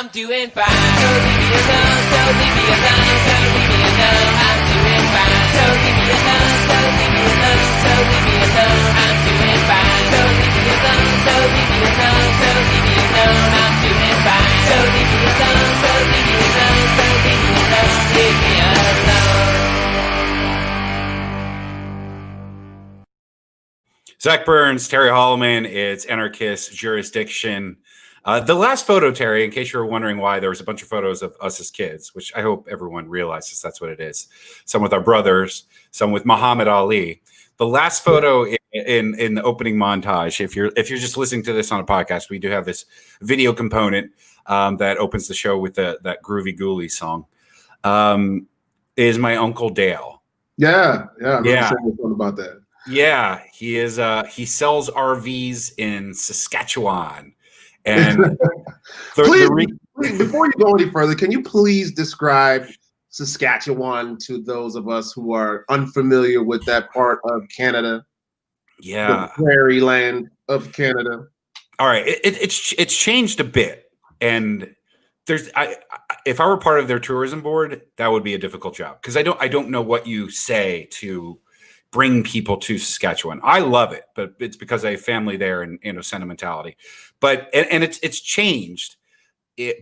I'm doing fine. So leave me alone, so leave me alone, so leave me alone. I'm doing fine. So leave me alone, so leave me alone, so leave me alone. I'm doing fine. So leave me alone, so leave me alone, so leave me alone. I'm doing fine. So leave me alone, so leave me alone, so leave me alone, leave me alone. Zach Burns, Terry Holloman, it's Anarchist Jurisdiction. The last photo, Terry, in case you were wondering why there was a bunch of photos of us as kids, which I hope everyone realizes that's what it is. Some with our brothers, some with Muhammad Ali. The last photo in the opening montage, if you're just listening to this on a podcast, we do have this video component that opens the show with that Groovy Ghoulie song. Is my Uncle Dale. Yeah. I remember saying something about that. Yeah, he is. He sells RVs in Saskatchewan. And please, before you go any further, can you please describe Saskatchewan to those of us who are unfamiliar with that part of Canada? Yeah, the prairie land of Canada. All right, it's changed a bit, and if I were part of their tourism board, that would be a difficult job because I don't know what you say to bring people to Saskatchewan. I love it, but it's because I have family there and sentimentality. But and it's changed.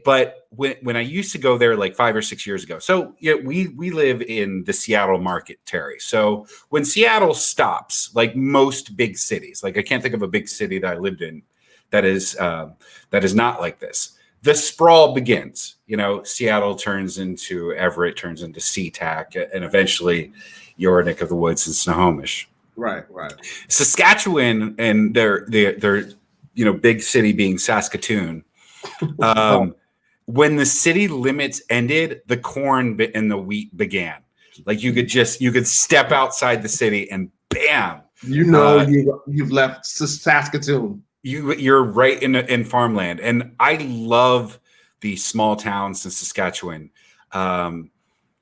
But when I used to go there like 5 or 6 years ago, so we live in the Seattle market, Terry. So when Seattle stops, like most big cities, like I can't think of a big city that I lived in that is not like this. The sprawl begins. Seattle turns into Everett, turns into SeaTac, and eventually your neck of the woods in Snohomish. Right. Saskatchewan and their big city being Saskatoon. When the city limits ended, the corn and the wheat began. Like you could step outside the city and bam, you've left Saskatoon. You're right in farmland, and I love the small towns in Saskatchewan,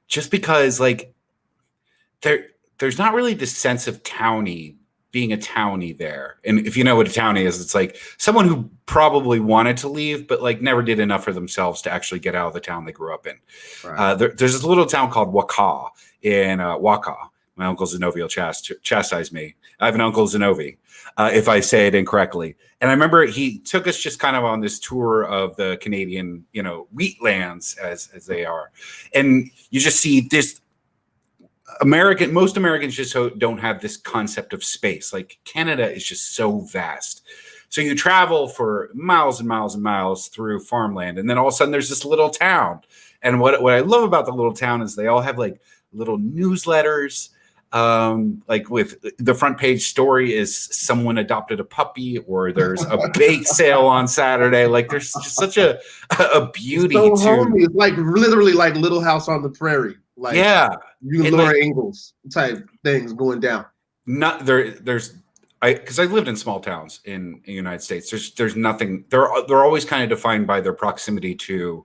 just because like there's not really this sense of being a townie there. And if you know what a townie is, it's like someone who probably wanted to leave, but like never did enough for themselves to actually get out of the town they grew up in. Right. There's this little town called Wakaw in Wakaw. My uncle Zenovi will chastise me. I have an uncle Zenovi, if I say it incorrectly. And I remember he took us just kind of on this tour of the Canadian, wheatlands as they are. And you just see this most Americans just don't have this concept of space. Like Canada is just so vast. So you travel for miles and miles and miles through farmland. And then all of a sudden there's this little town. And what I love about the little town is they all have like little newsletters. Like with the front page story is someone adopted a puppy, or there's a bake sale on Saturday. Like there's just such a beauty it's so to homey. It's like literally like Little House on the Prairie. Like Laura Ingalls type things going down. Not there. Because I lived in small towns in the United States. There's nothing. They're always kind of defined by their proximity to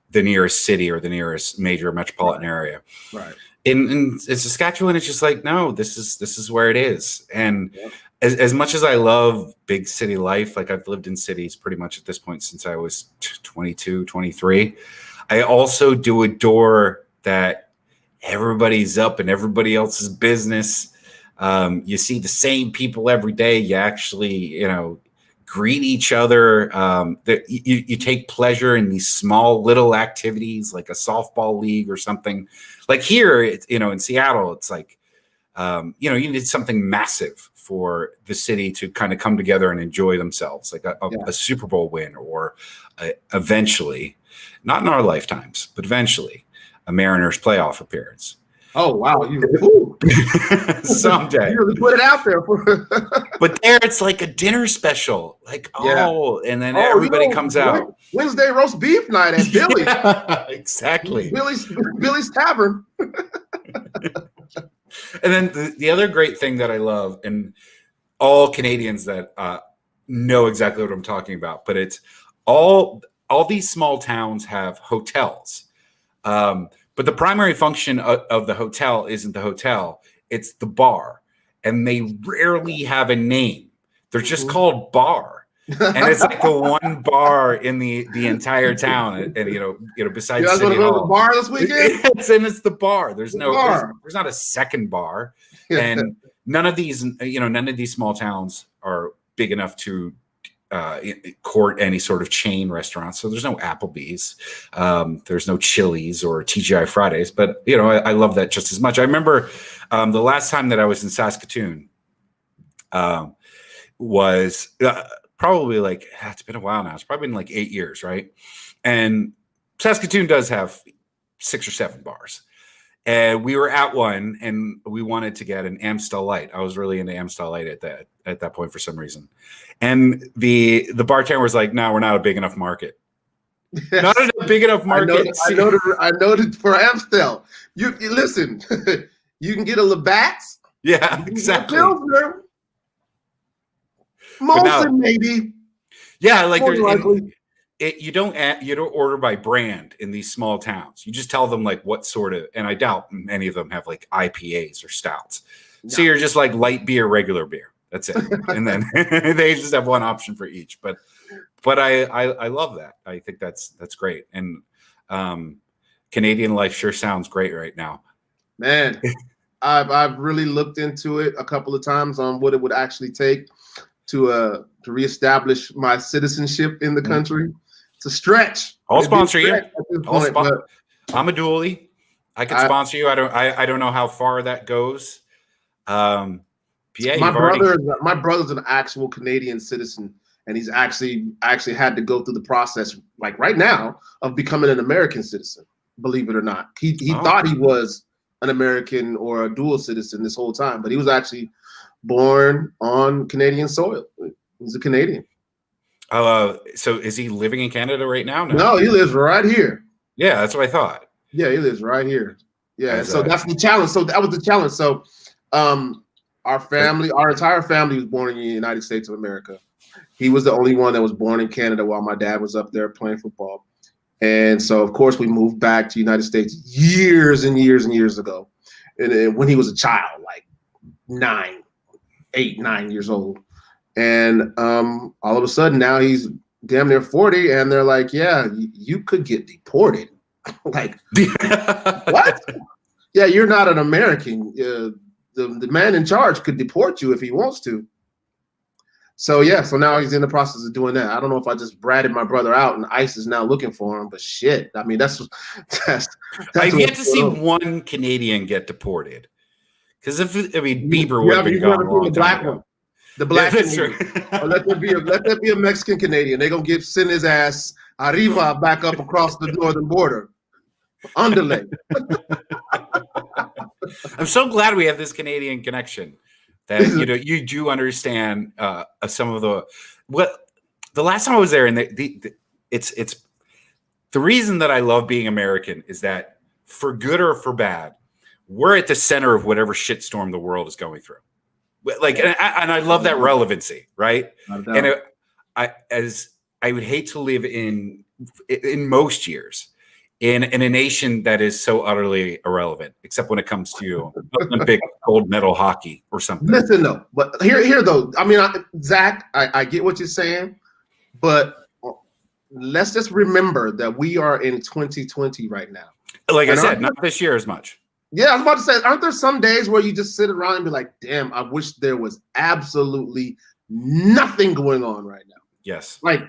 the nearest city or the nearest major metropolitan area. Right. In Saskatchewan, it's just like, no, this is where it is. And as much as I love big city life, like I've lived in cities pretty much at this point since I was 22, 23, I also do adore that everybody's up in everybody else's business. You see the same people every day. You actually, greet each other. You take pleasure in these small little activities like a softball league or something. Like here, in Seattle, it's like, you need something massive for the city to kind of come together and enjoy themselves, like a Super Bowl win, or eventually, not in our lifetimes, but eventually, a Mariners playoff appearance. Oh, wow. Someday. You really put it out there. But there it's like a dinner special. Like, and then everybody comes out. Wednesday roast beef night at Billy's. Yeah, exactly. Billy's Tavern. And then the other great thing that I love, and all Canadians that know exactly what I'm talking about, but it's all these small towns have hotels. But the primary function of the hotel isn't the hotel, it's the bar. And they rarely have a name. They're just called bar. And it's like the one bar in the entire town, and besides You guys City want to go to the Hall. bar this weekend? It's the bar. There's bar. not a second bar, and none of these small towns are big enough to court any sort of chain restaurants. So there's no Applebee's, there's no Chili's or TGI Fridays. But I love that just as much. I remember the last time that I was in Saskatoon was probably like, it's been a while now. It's probably been like 8 years, right? And Saskatoon does have 6 or 7 bars. And we were at one, and we wanted to get an Amstel Light. I was really into Amstel Light at that point for some reason. And the bartender was like, "No, we're not a big enough market. Yes. Not a big enough market." I noted for Amstel. You listen. You can get a Labatt's. Yeah, exactly. Molson, maybe. Yeah, like you don't order by brand in these small towns. You just tell them like what sort of, and I doubt many of them have like IPAs or stouts. No. So you're just like light beer, regular beer. That's it. And then they just have one option for each. But I love that. I think that's great. And Canadian life sure sounds great right now. Man, I've really looked into it a couple of times on what it would actually take to reestablish my citizenship in the country. It's a stretch. I'll sponsor you. I'm a dually. I can sponsor you. I don't know how far that goes. Yeah, my brother's an actual Canadian citizen, and he's actually had to go through the process, like right now, of becoming an American citizen. Believe it or not, he thought he was an American or a dual citizen this whole time, but he was actually born on Canadian soil. He's a Canadian. So is he living in Canada right now? No, he lives right here. Yeah, that's what I thought. Yeah, he lives right here. Yeah, so that's the challenge. So that was the challenge. So our entire family was born in the United States of America. He was the only one that was born in Canada while my dad was up there playing football. And so, of course, we moved back to the United States years and years and years ago. And when he was a child, like 8, 9 years old. And all of a sudden now he's damn near 40, and they're like, yeah, you could get deported. Like, what? Yeah, you're not an American. The man in charge could deport you if he wants to. So now he's in the process of doing that. I don't know if I just bratted my brother out and ICE is now looking for him, but shit. I mean, that's I've yet to see one Canadian get deported. Because Bieber would have been gone a long time ago. The black Canadian. Let there be a Mexican Canadian. They're gonna send his ass arriba back up across the northern border. Underlay. I'm so glad we have this Canadian connection. That you do understand some of the last time I was there, and it's the reason that I love being American is that for good or for bad, we're at the center of whatever shitstorm the world is going through. Like, and I love that relevancy, right? And I would hate to live in most years in a nation that is so utterly irrelevant, except when it comes to Olympic gold medal hockey or something. Listen, though, but here though, I mean, Zach, I get what you're saying, but let's just remember that we are in 2020 right now. Like I said, not this year as much. Yeah, I was about to say, aren't there some days where you just sit around and be like, damn, I wish there was absolutely nothing going on right now. Yes. Like,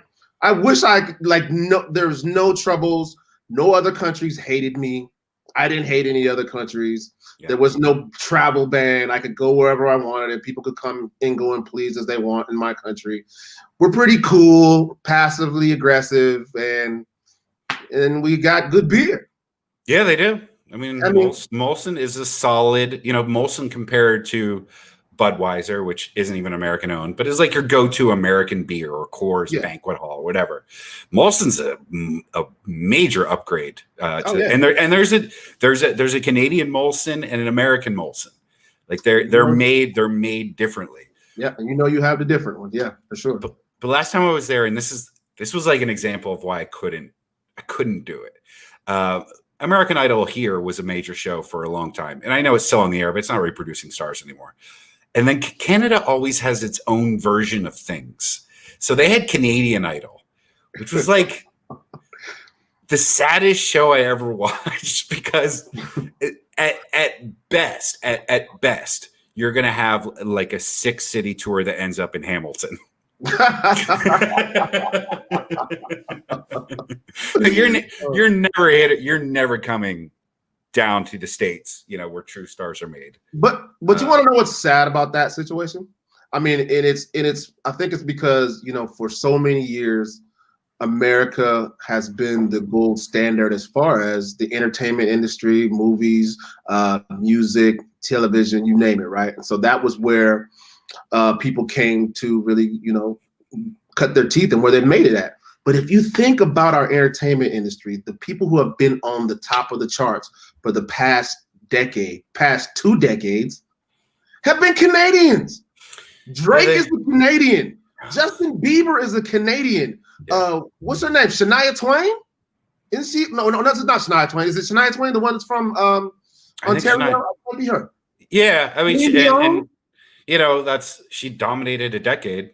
I wish there's no troubles. No other countries hated me. I didn't hate any other countries. Yeah. There was no travel ban. I could go wherever I wanted and people could come and go and please as they want in my country. We're pretty cool, passively aggressive, and we got good beer. Yeah, they do. I mean Molson is a solid, Molson compared to Budweiser, which isn't even American owned, but is like your go-to American beer, or Coors Banquet Hall, whatever. Molson's a major upgrade. And there's a Canadian Molson and an American Molson. Like they're made differently. Yeah, and you have the different ones. Yeah, for sure. But last time I was there, and this was like an example of why I couldn't do it. American Idol here was a major show for a long time. And I know it's still on the air, but it's not reproducing stars anymore. And then Canada always has its own version of things. So they had Canadian Idol, which was like the saddest show I ever watched because at best, you're going to have like a 6-city tour that ends up in Hamilton. You're never coming down to the States, where true stars are made. But you want to know what's sad about that situation? I mean, and it's I think it's because, for so many years, America has been the gold standard as far as the entertainment industry, movies, music, television, you name it, right? And so that was where people came to really, cut their teeth and where they made it at. But if you think about our entertainment industry, the people who have been on the top of the charts for the past 2 decades, have been Canadians. Drake is a Canadian. Justin Bieber is a Canadian. What's her name? Shania Twain? Isn't she? No, that's not Shania Twain. Is it Shania Twain, the one that's from Ontario? I want to be her. Yeah, I mean, she dominated a decade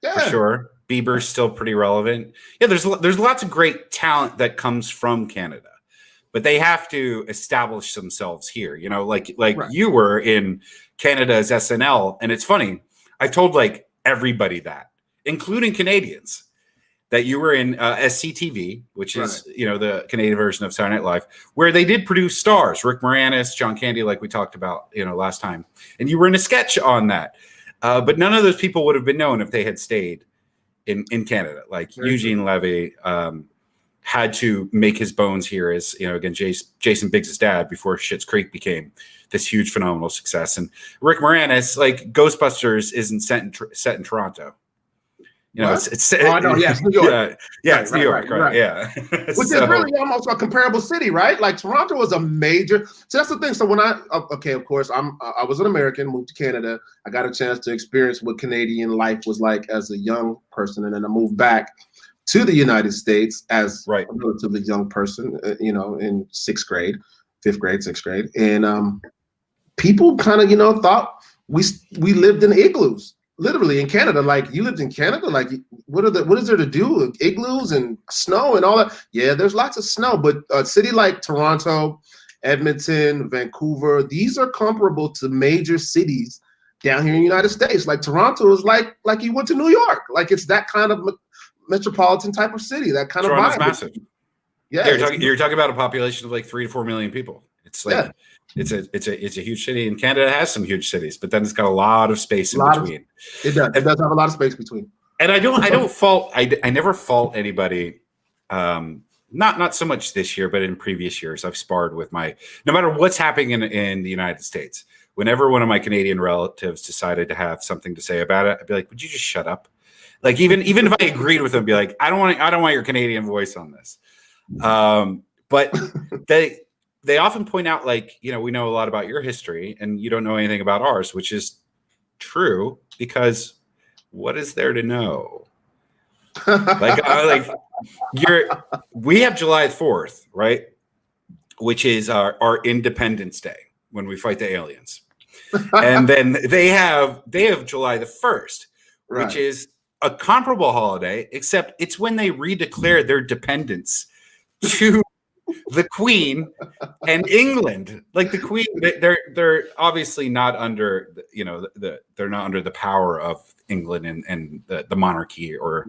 for sure. Bieber's still pretty relevant. Yeah, there's lots of great talent that comes from Canada, but they have to establish themselves here. Like right. You were in Canada's SNL, and it's funny. I've told like everybody that, including Canadians, that you were in SCTV, which is the Canadian version of Saturday Night Live, where they did produce stars, Rick Moranis, John Candy, like we talked about last time, and you were in a sketch on that. But none of those people would have been known if they had stayed in Canada. Like Eugene Levy had to make his bones here as, again, Jason Biggs' dad before Schitt's Creek became this huge, phenomenal success. And Rick Moranis, like Ghostbusters isn't set in Toronto. It's New York. It's New York, right? Yeah. Which is really almost a comparable city, right? Like Toronto was a major. So that's the thing. So when of course, I was an American, moved to Canada. I got a chance to experience what Canadian life was like as a young person, and then I moved back to the United States as a relatively young person, in 5th grade, 6th grade, and people kind of thought we lived in igloos. Literally in Canada, like you lived in Canada, like what is there to do? Igloos and snow and all that. Yeah, there's lots of snow, but a city like Toronto, Edmonton, Vancouver, these are comparable to major cities down here in the United States. Like Toronto is like you went to New York. Like it's that kind of metropolitan type of city, that kind Toronto's of vibe. Massive. Yeah, you're talking about a population of like 3 to 4 million people. It's like it's a huge city, and Canada has some huge cities, but then it's got a lot of space in between. It does have a lot of space between. And I never fault anybody. Not so much this year, but in previous years, I've sparred with no matter what's happening in the United States. Whenever one of my Canadian relatives decided to have something to say about it, I'd be like, "Would you just shut up?" Like even if I agreed with them, I'd be like, I don't want your Canadian voice on this. But they often point out, like, we know a lot about your history and you don't know anything about ours, which is true, because what is there to know? We have July 4th, right? Which is our Independence Day when we fight the aliens. And then they have July the 1st, which is a comparable holiday, except it's when they redeclare their dependence to the Queen and England. Like the Queen, they're obviously not under they're not under the power of England and the monarchy or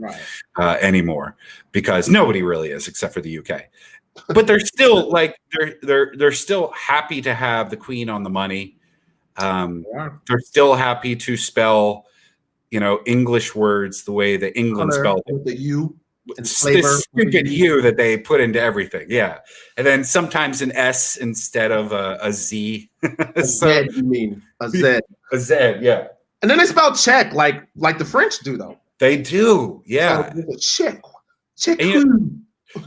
anymore, because nobody really is except for the UK. But they're still they're still happy to have the Queen on the money. They're still happy to spell English words the way the England spelled it. The U. It's this stupid U that they put into everything. Yeah. And then sometimes an S instead of a Z. Z, you mean a Z. A Z, yeah. And then they spell Czech like the French do, though. They do, yeah. Czech.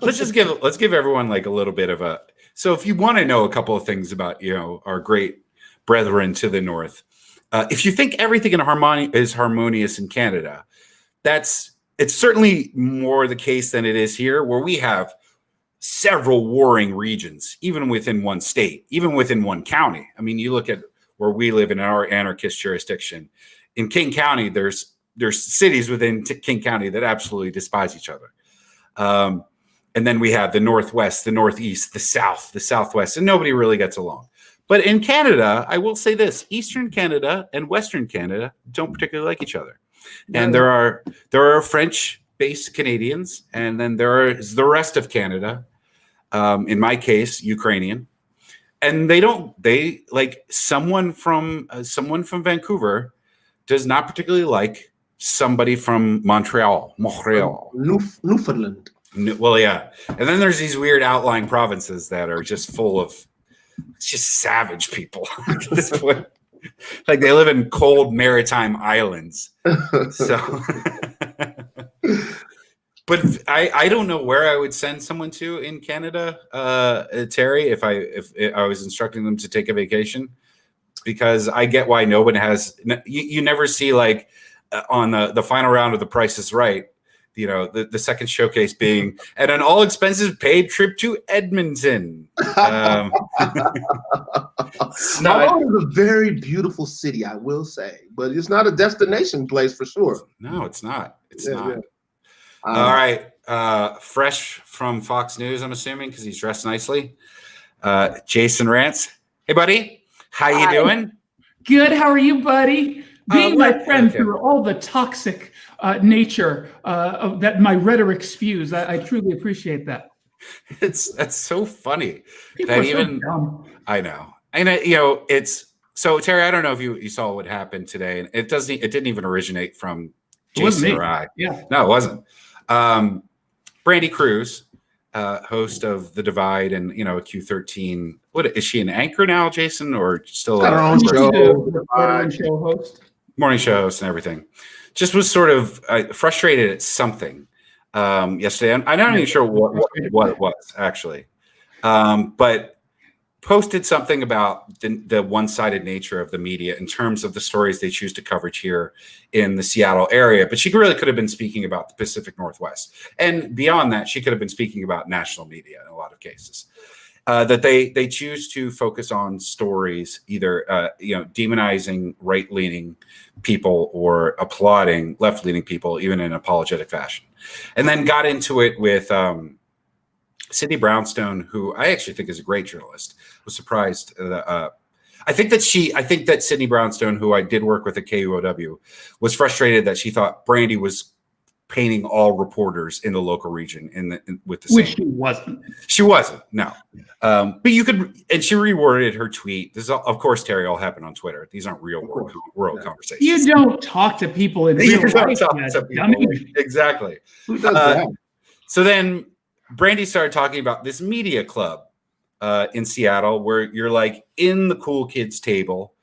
Let's give everyone like a little bit of a. So if you want to know a couple of things about our great brethren to the north, if you think everything is harmonious in Canada, it's certainly more the case than it is here, where we have several warring regions, even within one state, even within one county. I mean, you look at where we live in our anarchist jurisdiction. In King County, there's there's cities within King County that absolutely despise each other. And then we have the Northwest, the Northeast, the South, the Southwest, and nobody really gets along. But in Canada, I will say this: Eastern Canada and Western Canada don't particularly like each other. And there are French-based Canadians, and then there is the rest of Canada. In my case, Ukrainian, and they like someone from Vancouver does not particularly like somebody from Montreal. Newfoundland. Well, yeah, and then there's these weird outlying provinces that are just full of just savage people at this point. Like they live in cold maritime islands. So, but I don't know where I would send someone to in Canada, Terry, if I was instructing them to take a vacation, because I get why no one has. You never see like on the final round of The Price is Right. You know, the second showcase being at an all expenses paid trip to Edmonton. It's a very beautiful city, I will say, but it's not a destination place for sure. No, it's not. It's not. Yeah. All right. Fresh from Fox News, I'm assuming, because he's dressed nicely. Jason Rantz. Hey, buddy. How you doing? Good. How are you, buddy? Being my friend through all the toxic nature that my rhetoric spews, I truly appreciate that. That's so funny. People are so dumb. I know, and it's so Terry. I don't know if you saw what happened today, and it didn't even originate from Jason or I. Yeah, no, it wasn't. Brandy Cruz, host of The Divide and a Q13. What is she, an anchor now, Jason, or still her own show host? Morning show host and everything. Just was sort of frustrated at something yesterday. I'm not even sure what it was actually, but posted something about the one-sided nature of the media in terms of the stories they choose to coverage here in the Seattle area. But she really could have been speaking about the Pacific Northwest, and beyond that, she could have been speaking about national media in a lot of cases. That they choose to focus on stories either demonizing right-leaning people or applauding left-leaning people, even in an apologetic fashion, and then got into it with Sydney Brownstone, who I actually think is a great journalist. Was surprised. I think that Sydney Brownstone, who I did work with at KUOW, was frustrated that she thought Brandy was painting all reporters in the local region with the same. Which she wasn't. She wasn't, no. But you could, and she reworded her tweet. This is, of course, Terry, all happened on Twitter. These aren't real world conversations. You don't talk to people in real life. Exactly. Who does that? So then Brandy started talking about this media club in Seattle where you're like in the cool kids table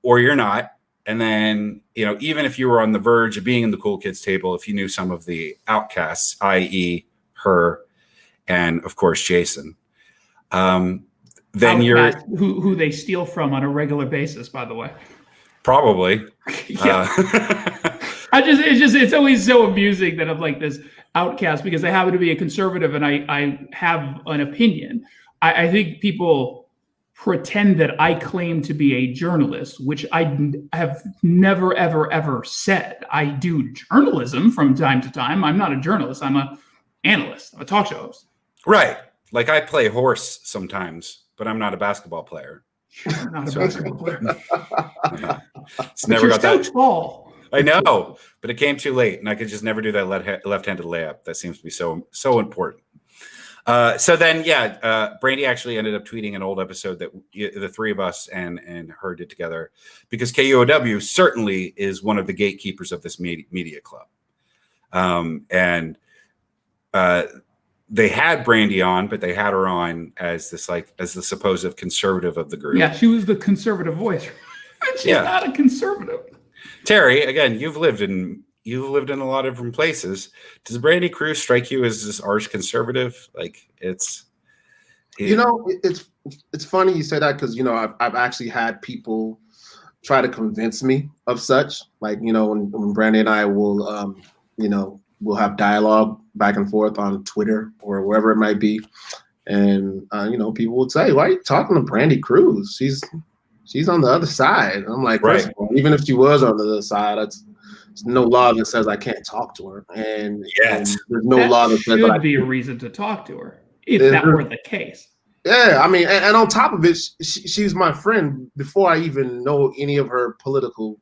or you're not. And then, even if you were on the verge of being in the cool kids table, if you knew some of the outcasts, i.e. her and, of course, Jason, then you're who they steal from on a regular basis, by the way. Probably. Yeah. It's always so amusing that I'm like this outcast because I happen to be a conservative and I have an opinion. I think people pretend that I claim to be a journalist, which I have never, ever, ever said. I do journalism from time to time. I'm not a journalist. I'm an analyst. I'm a talk show host. Right. Like I play horse sometimes, but I'm not a basketball player. Not a basketball player. It's never got that tall. I know, but it came too late, and I could just never do that left-handed layup. That seems to be so important. So then, Brandy actually ended up tweeting an old episode that the three of us and her did together, because KUOW certainly is one of the gatekeepers of this media club. And they had Brandy on, but they had her on as the supposed conservative of the group. Yeah, she was the conservative voice. She's not a conservative. Terry, again, you've lived in a lot of different places. Does Brandy Cruz strike you as this arch conservative? Like it's funny you say that because I've actually had people try to convince me of such. Like when Brandy and I will we'll have dialogue back and forth on Twitter or wherever it might be, and people would say, "Why are you talking to Brandy Cruz? She's on the other side." I'm like, right. First of all, even if she was on the other side, There's no law that says I can't talk to her, and Yes. there's no that law that says that I should be a reason to talk to her if that were the case. Yeah, I mean, and on top of it, she's my friend before I even know any of her political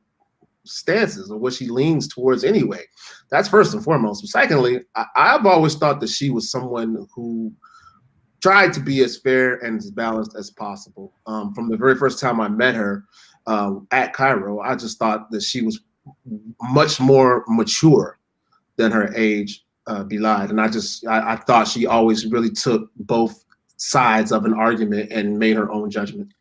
stances or what she leans towards anyway. That's first and foremost. Secondly, I've always thought that she was someone who tried to be as fair and as balanced as possible. From the very first time I met her at Cairo, I just thought that she was much more mature than her age belied. And I thought she always really took both sides of an argument and made her own judgment.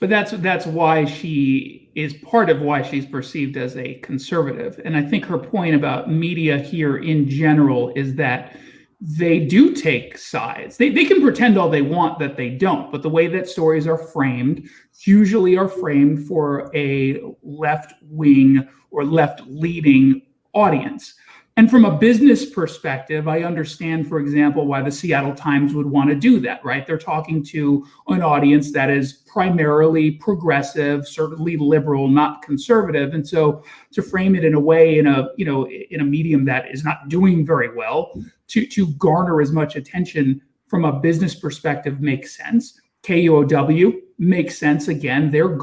But that's why she is part of why she's perceived as a conservative. And I think her point about media here in general is that they do take sides. They can pretend all they want that they don't, but the way that stories are framed usually are framed for a left-wing or left-leaning audience. And from a business perspective, I understand, for example, why the Seattle Times would want to do that, right? They're talking to an audience that is primarily progressive, certainly liberal, not conservative. And so to frame it in a way in a medium that is not doing very well, to garner as much attention from a business perspective makes sense. KUOW makes sense. Again, they're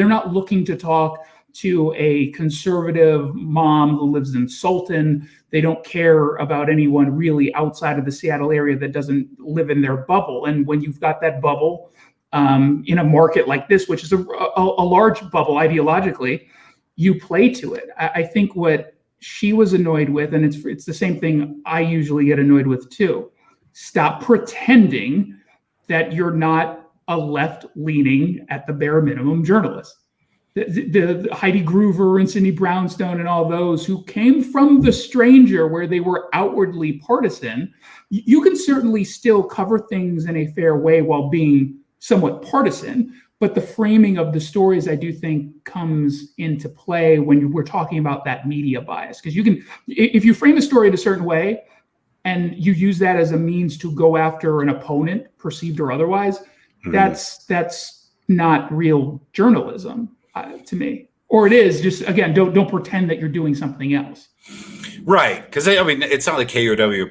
not looking to talk to a conservative mom who lives in Sultan. They don't care about anyone really outside of the Seattle area that doesn't live in their bubble. And when you've got that bubble in a market like this, which is a large bubble ideologically, you play to it. I think what she was annoyed with, and it's the same thing I usually get annoyed with too. Stop pretending that you're not a left-leaning, at the bare minimum, journalist. The Heidi Groover and Cindy Brownstone and all those who came from The Stranger, where they were outwardly partisan, you can certainly still cover things in a fair way while being somewhat partisan. But the framing of the stories, I do think, comes into play when we're talking about that media bias. Because if you frame a story in a certain way and you use that as a means to go after an opponent, perceived or otherwise, that's not real journalism. To me, or it is just, again, don't pretend that you're doing something else. Right, because it's not like KUOW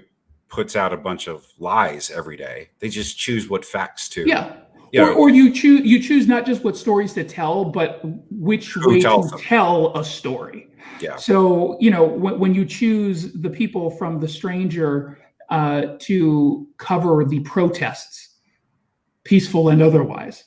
puts out a bunch of lies every day. They just choose what facts to. Yeah, or you choose not just what stories to tell, but which way to tell a story. Yeah. So when you choose the people from The Stranger to cover the protests, peaceful and otherwise.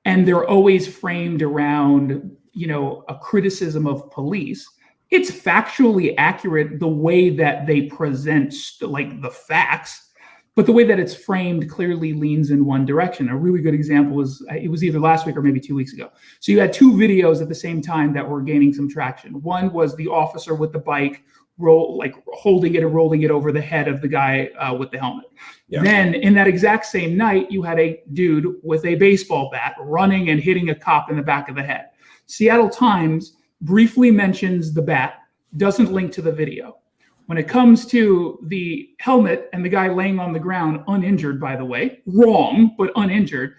And they're always framed around, a criticism of police. It's factually accurate the way that they present like the facts, but the way that it's framed clearly leans in one direction. A really good example was either last week or maybe 2 weeks ago. So you had two videos at the same time that were gaining some traction. One was the officer with the bike holding it and rolling it over the head of the guy with the helmet. Yeah. Then in that exact same night, you had a dude with a baseball bat running and hitting a cop in the back of the head. Seattle Times briefly mentions the bat, doesn't link to the video. When it comes to the helmet and the guy laying on the ground, uninjured, by the way, wrong, but uninjured,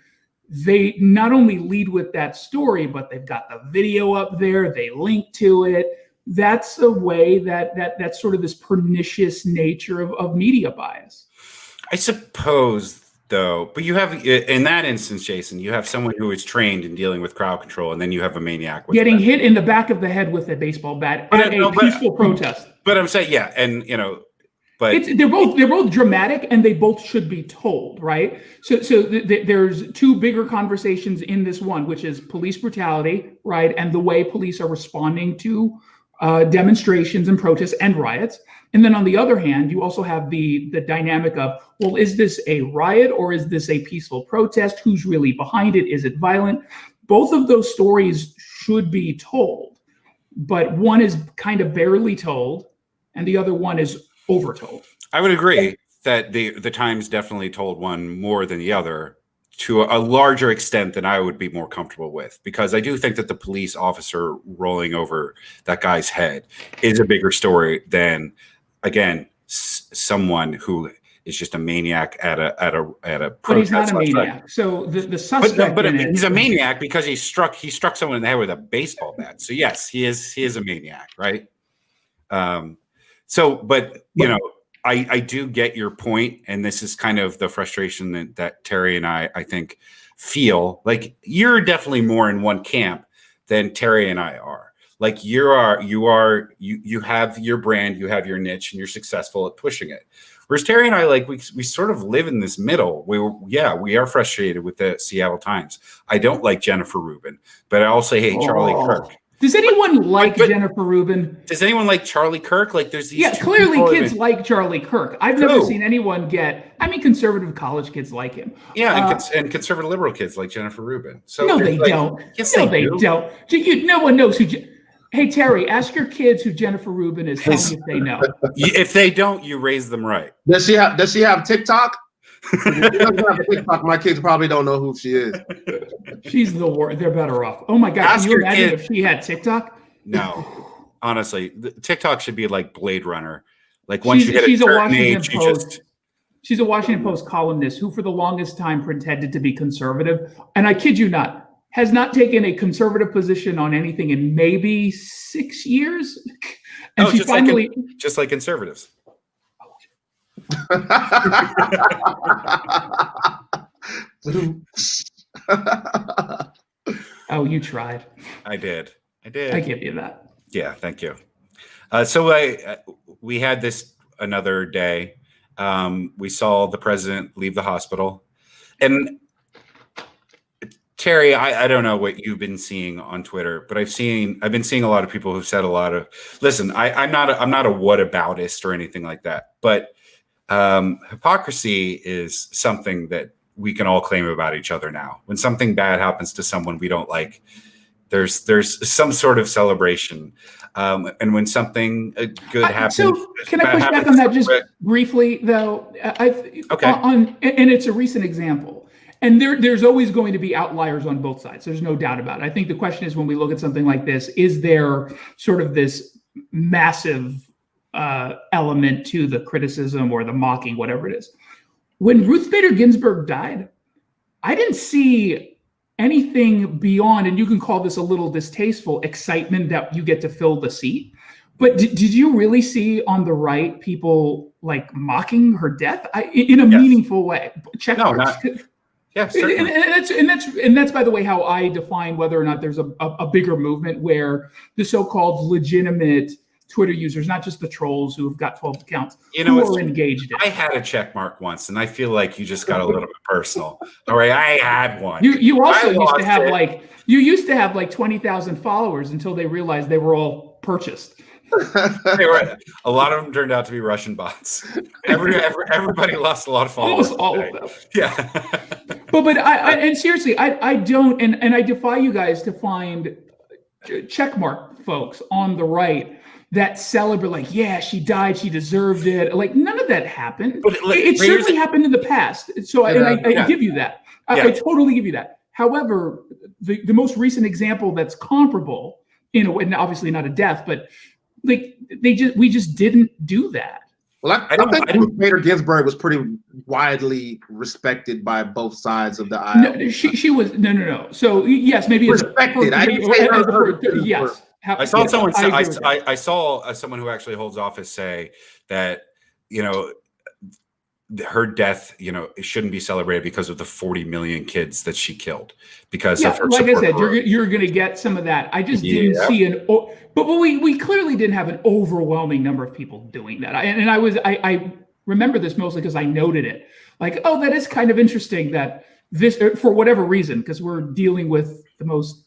they not only lead with that story, but they've got the video up there, they link to it. That's a way that's sort of this pernicious nature of media bias. I suppose, though, but you have, in that instance, Jason, you have someone who is trained in dealing with crowd control, and then you have a maniac getting hit in the back of the head with a baseball bat at a peaceful protest. But I'm saying, yeah, and but they're both dramatic, and they both should be told, right? So there's two bigger conversations in this one, which is police brutality, right, and the way police are responding to demonstrations and protests and riots. And then on the other hand, you also have the dynamic of, well, is this a riot or is this a peaceful protest? Who's really behind it? Is it violent? Both of those stories should be told, but one is kind of barely told and the other one is overtold. I would agree that the Times definitely told one more than the other, to a larger extent than I would be more comfortable with, because I do think that the police officer rolling over that guy's head is a bigger story than, again, someone who is just a maniac at a protest. But he's not a maniac. So the suspect, but he's a maniac because he struck someone in the head with a baseball bat. So yes, he is a maniac, right? But you know, I do get your point, and this is kind of the frustration that Terry and I think feel. Like, you're definitely more in one camp than Terry and I are. Like, you have your brand, you have your niche, and you're successful at pushing it. Whereas Terry and I, like, we sort of live in this middle. We are frustrated with the Seattle Times. I don't like Jennifer Rubin, but I also hate Charlie Kirk. Does anyone like Jennifer Rubin? Does anyone like Charlie Kirk? Like, there's these. Yeah, clearly kids like Charlie Kirk. I've never seen anyone get. I mean, conservative college kids like him. Yeah, and conservative liberal kids like Jennifer Rubin. So no, they don't. Yes, no, they don't. No one knows who. Hey, Terry, ask your kids who Jennifer Rubin is. Tell me if they know. If they don't, you raise them right. Does she have TikTok? If she doesn't have TikTok, my kids probably don't know who she is. She's the worst. They're better off. Oh my God! Can you imagine if she had TikTok? No, honestly, TikTok should be like Blade Runner. Like, once you get a certain age, she's a Washington Post columnist who, for the longest time, pretended to be conservative, and I kid you not, has not taken a conservative position on anything in maybe 6 years. And she finally, just like conservatives. Oh, you tried. I did. I give you that. Yeah, thank you. We had this another day. We saw the president leave the hospital, and Terry, I don't know what you've been seeing on Twitter, but I've been seeing a lot of people who've said a lot of. Listen, I'm not a whataboutist or anything like that, but hypocrisy is something that we can all claim about each other now. When something bad happens to someone we don't like, there's some sort of celebration, and when something good happens. So can I push back on that just briefly, though? Okay. And it's a recent example. And there's always going to be outliers on both sides. There's no doubt about it. I think the question is, when we look at something like this, is there sort of this massive element to the criticism or the mocking, whatever it is? When Ruth Bader Ginsburg died, I didn't see anything beyond, and you can call this a little distasteful, excitement that you get to fill the seat. But did you really see on the right people like mocking her death in a meaningful way? Check marks. Yeah, certainly. And that's by the way how I define whether or not there's a bigger movement where the so-called legitimate Twitter users, not just the trolls who have got 12 accounts, who are engaged in. I had a check mark once, and I feel like you just got a little bit personal. All right, I had one. You also used to have like 20,000 followers until they realized they were all purchased. A lot of them turned out to be Russian bots. Everybody lost a lot of followers. Almost all of them. Yeah. but I seriously, I don't, and I defy you guys to find checkmark folks on the right that celebrate, like, yeah, she died, she deserved it. Like, none of that happened. But it certainly happened in the past. So I give you that. I totally give you that. However, the most recent example that's comparable, and obviously not a death, but like we just didn't do that. Well, I think Ruth Bader Ginsburg was pretty widely respected by both sides of the aisle. No, she was no. So yes, maybe respected. Yes. I saw someone. I saw someone who actually holds office say that, you know, her death, you know, it shouldn't be celebrated because of the 40 million kids that she killed because of her. Like I said, you're going to get some of that. I just didn't see but we clearly didn't have an overwhelming number of people doing that. I remember this mostly because I noted it. Like, oh, that is kind of interesting that this, for whatever reason, because we're dealing with the most,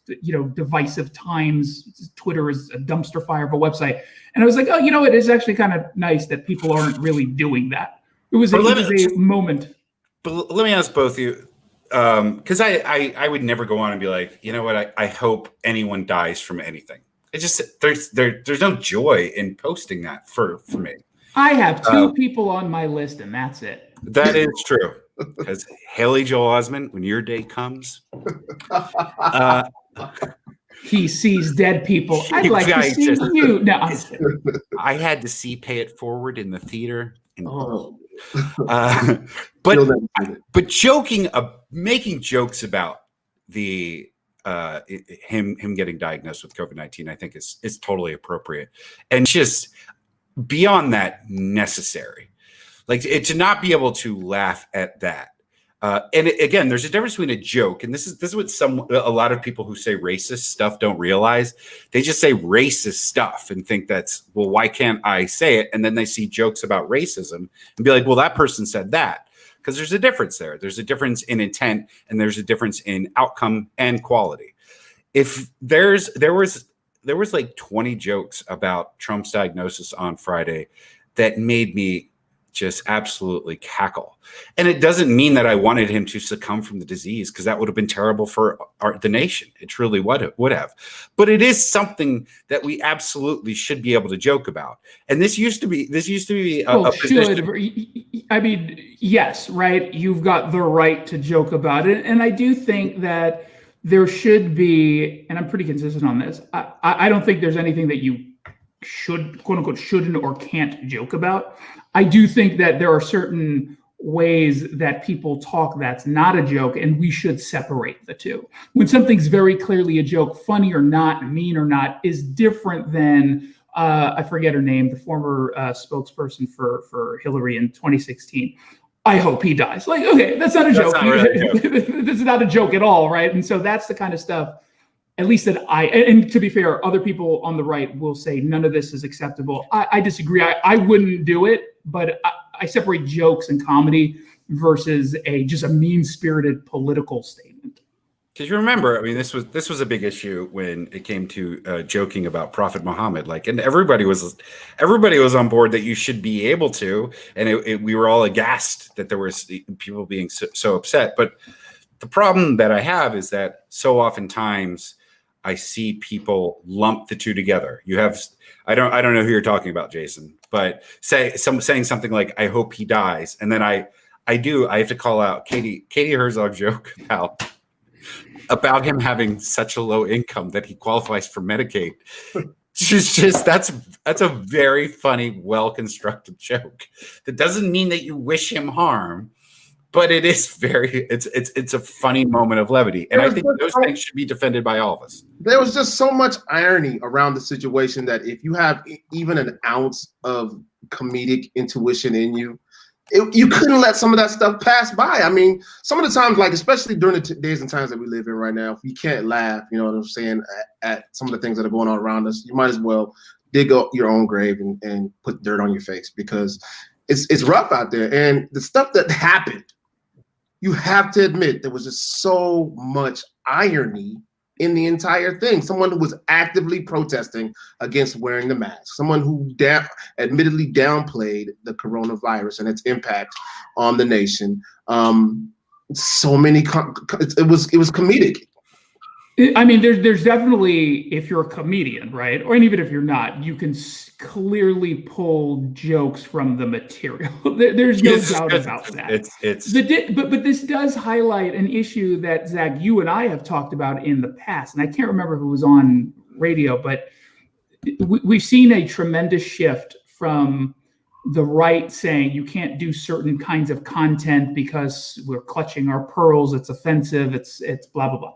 divisive times. Twitter is a dumpster fire of a website. And I was like, oh, it is actually kind of nice that people aren't really doing that. It was a moment. But let me ask both of you, because I would never go on and be like, you know what, I hope anyone dies from anything. It just there's no joy in posting that for me. I have two people on my list, and that's it. That is true. Because Haley Joel Osment, when your day comes, he sees dead people. I'd like to see you. No, I'm kidding. I had to see Pay It Forward in the theater. But making jokes about the him getting diagnosed with COVID-19, I think is totally appropriate. And just beyond that, necessary. Like to not be able to laugh at that. Again, there's a difference between a joke, and this is what a lot of people who say racist stuff don't realize. They just say racist stuff and think that's, well, why can't I say it? And then they see jokes about racism and be like, well, that person said that. Because there's a difference there. There's a difference in intent, and there's a difference in outcome and quality. If there was like 20 jokes about Trump's diagnosis on Friday that made me just absolutely cackle. And it doesn't mean that I wanted him to succumb from the disease, because that would have been terrible for the nation. It truly would have. But it is something that we absolutely should be able to joke about. And this used to be I mean, yes, right. You've got the right to joke about it. And I do think that there should be, and I'm pretty consistent on this, I don't think there's anything that you should, quote unquote, shouldn't or can't joke about. I do think that there are certain ways that people talk that's not a joke, and we should separate the two. When something's very clearly a joke, funny or not, mean or not, is different than, I forget her name, the former spokesperson for Hillary in 2016. I hope he dies. Like, okay, that's not a joke. Not really a joke. This is not a joke at all, right? And so that's the kind of stuff, at least that and to be fair, other people on the right will say none of this is acceptable. I disagree. I wouldn't do it, but I separate jokes and comedy versus just a mean-spirited political statement. Because you remember, I mean, this was a big issue when it came to joking about Prophet Muhammad. Like, and everybody was on board that you should be able to, and we were all aghast that there was people being so upset. But the problem that I have is that so oftentimes I see people lump the two together. You have, I don't know who you're talking about, Jason, but saying something like, I hope he dies. And then I have to call out Katie Herzog's joke about him having such a low income that he qualifies for Medicaid. She's just, that's a very funny, well-constructed joke. That doesn't mean that you wish him harm, but it is it's a funny moment of levity. And I think those things should be defended by all of us. There was just so much irony around the situation that if you have even an ounce of comedic intuition in you, you couldn't let some of that stuff pass by. I mean, some of the times, like especially during the days and times that we live in right now, if you can't laugh, you know what I'm saying, at some of the things that are going on around us, you might as well dig up your own grave and put dirt on your face, because it's rough out there. And the stuff that happened, you have to admit there was just so much irony in the entire thing. Someone who was actively protesting against wearing the mask, someone who admittedly downplayed the coronavirus and its impact on the nation. So many, it was comedic. I mean, there's definitely, if you're a comedian, right, or even if you're not, you can clearly pull jokes from the material. There's no doubt about that. But this does highlight an issue that, Zach, you and I have talked about in the past, and I can't remember if it was on radio, but we've seen a tremendous shift from the right saying you can't do certain kinds of content because we're clutching our pearls, it's offensive, it's blah blah blah.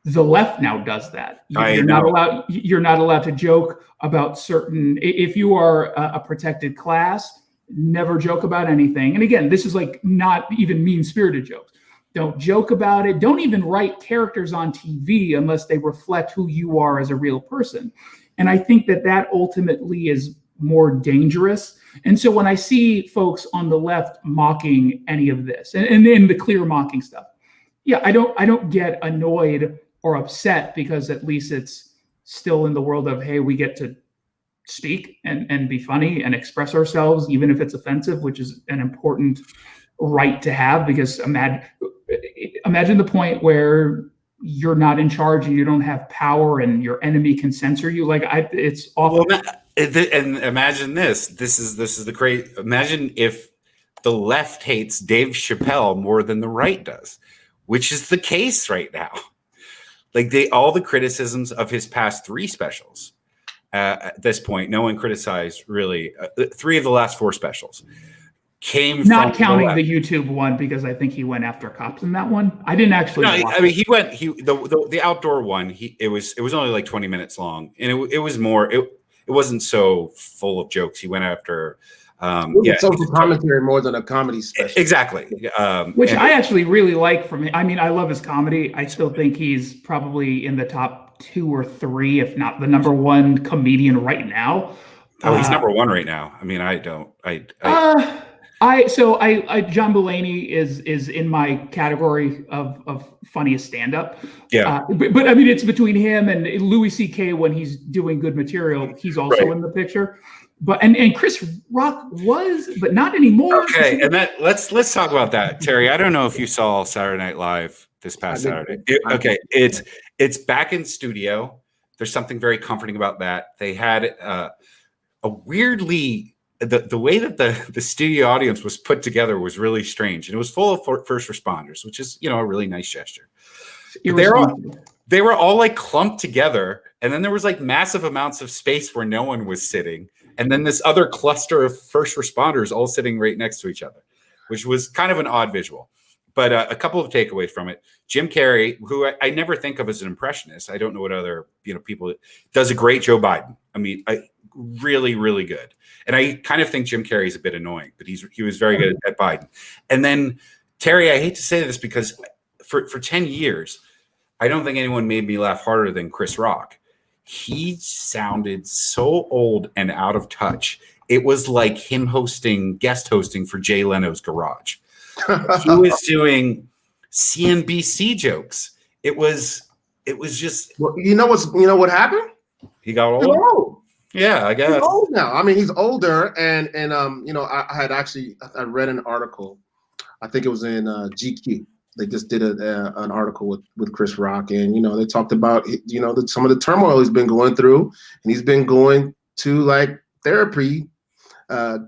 The left now does that. You're not allowed to joke about certain. If you are a protected class, never joke about anything. And again, this is like not even mean-spirited jokes. Don't joke about it. Don't even write characters on TV unless they reflect who you are as a real person. And I think that ultimately is more dangerous. And so when I see folks on the left mocking any of this, and in the clear mocking stuff, yeah, I don't get annoyed or upset, because at least it's still in the world of, hey, we get to speak and be funny and express ourselves, even if it's offensive, which is an important right to have. Because imagine the point where you're not in charge and you don't have power and your enemy can censor you. Like it's awful. Well, and imagine this. This is the great. Imagine if the left hates Dave Chappelle more than the right does, which is the case right now. Like all the criticisms of his past 3 specials, at this point, no one criticized really 3 of the last 4 specials came not from counting the YouTube one, because I think he went after cops in that one. I didn't actually. No, I mean the outdoor one. It was only like 20 minutes long, and it was more. it wasn't so full of jokes. He went after social commentary more than a comedy special. Exactly. Which I actually really like from him. I mean, I love his comedy. I still think he's probably in the top 2 or 3, if not the number 1 comedian right now. Oh, he's number 1 right now. I mean, John Mulaney is in my category of funniest stand-up. Yeah. But I mean, it's between him and Louis C.K. when he's doing good material. He's also in the picture. But and Chris Rock was, but not anymore. Okay, and let's talk about that, Terry. I don't know if you saw Saturday Night Live this past Saturday. It's back in studio. There's something very comforting about that. They had a weirdly the way that the studio audience was put together was really strange, and it was full of first responders, which is a really nice gesture. They were all like clumped together, and then there was like massive amounts of space where no one was sitting. And then this other cluster of first responders all sitting right next to each other, which was kind of an odd visual. But a couple of takeaways from it. Jim Carrey, who I never think of as an impressionist. I don't know what other people, does a great Joe Biden. I mean, really, really good. And I kind of think Jim Carrey is a bit annoying, but he was very good at Biden. And then Terry, I hate to say this because for 10 years, I don't think anyone made me laugh harder than Chris Rock. He sounded so old and out of touch. It was like him guest hosting for Jay Leno's Garage. He was doing CNBC jokes. It was just. Well, you know what happened? He got old. He's old. Yeah, I guess. He's old now. I mean, he's older, and I read an article. I think it was in GQ. They just did an article with Chris Rock, and they talked about some of the turmoil he's been going through, and he's been going to like therapy,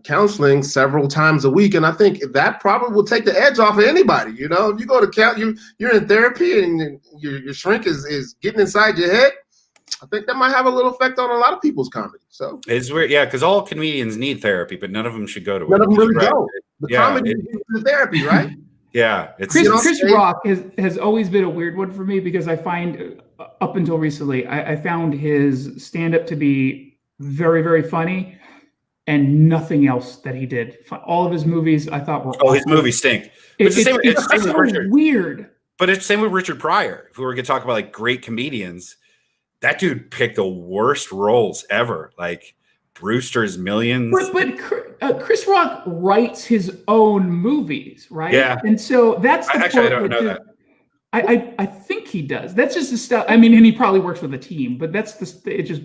counseling several times a week, and I think that probably will take the edge off of anybody. If you go to you're in therapy, and your shrink is getting inside your head. I think that might have a little effect on a lot of people's comedy. So it's weird, yeah, because all comedians need therapy, but none of them should go to it. None of them really go. The comedy is the therapy, right? Yeah, Chris Rock has always been a weird one for me because I find up until recently I found his stand-up to be very, very funny, and nothing else that he did. All of his movies I thought were awful. His movies stink. It's so weird. But it's the same with Richard Pryor. If we were going to talk about like great comedians, that dude picked the worst roles ever. Like Brewster's Millions. But Chris Rock writes his own movies, right? Yeah. And so that's the I don't know that. I think he does. That's just the stuff. I mean, and he probably works with a team, but it just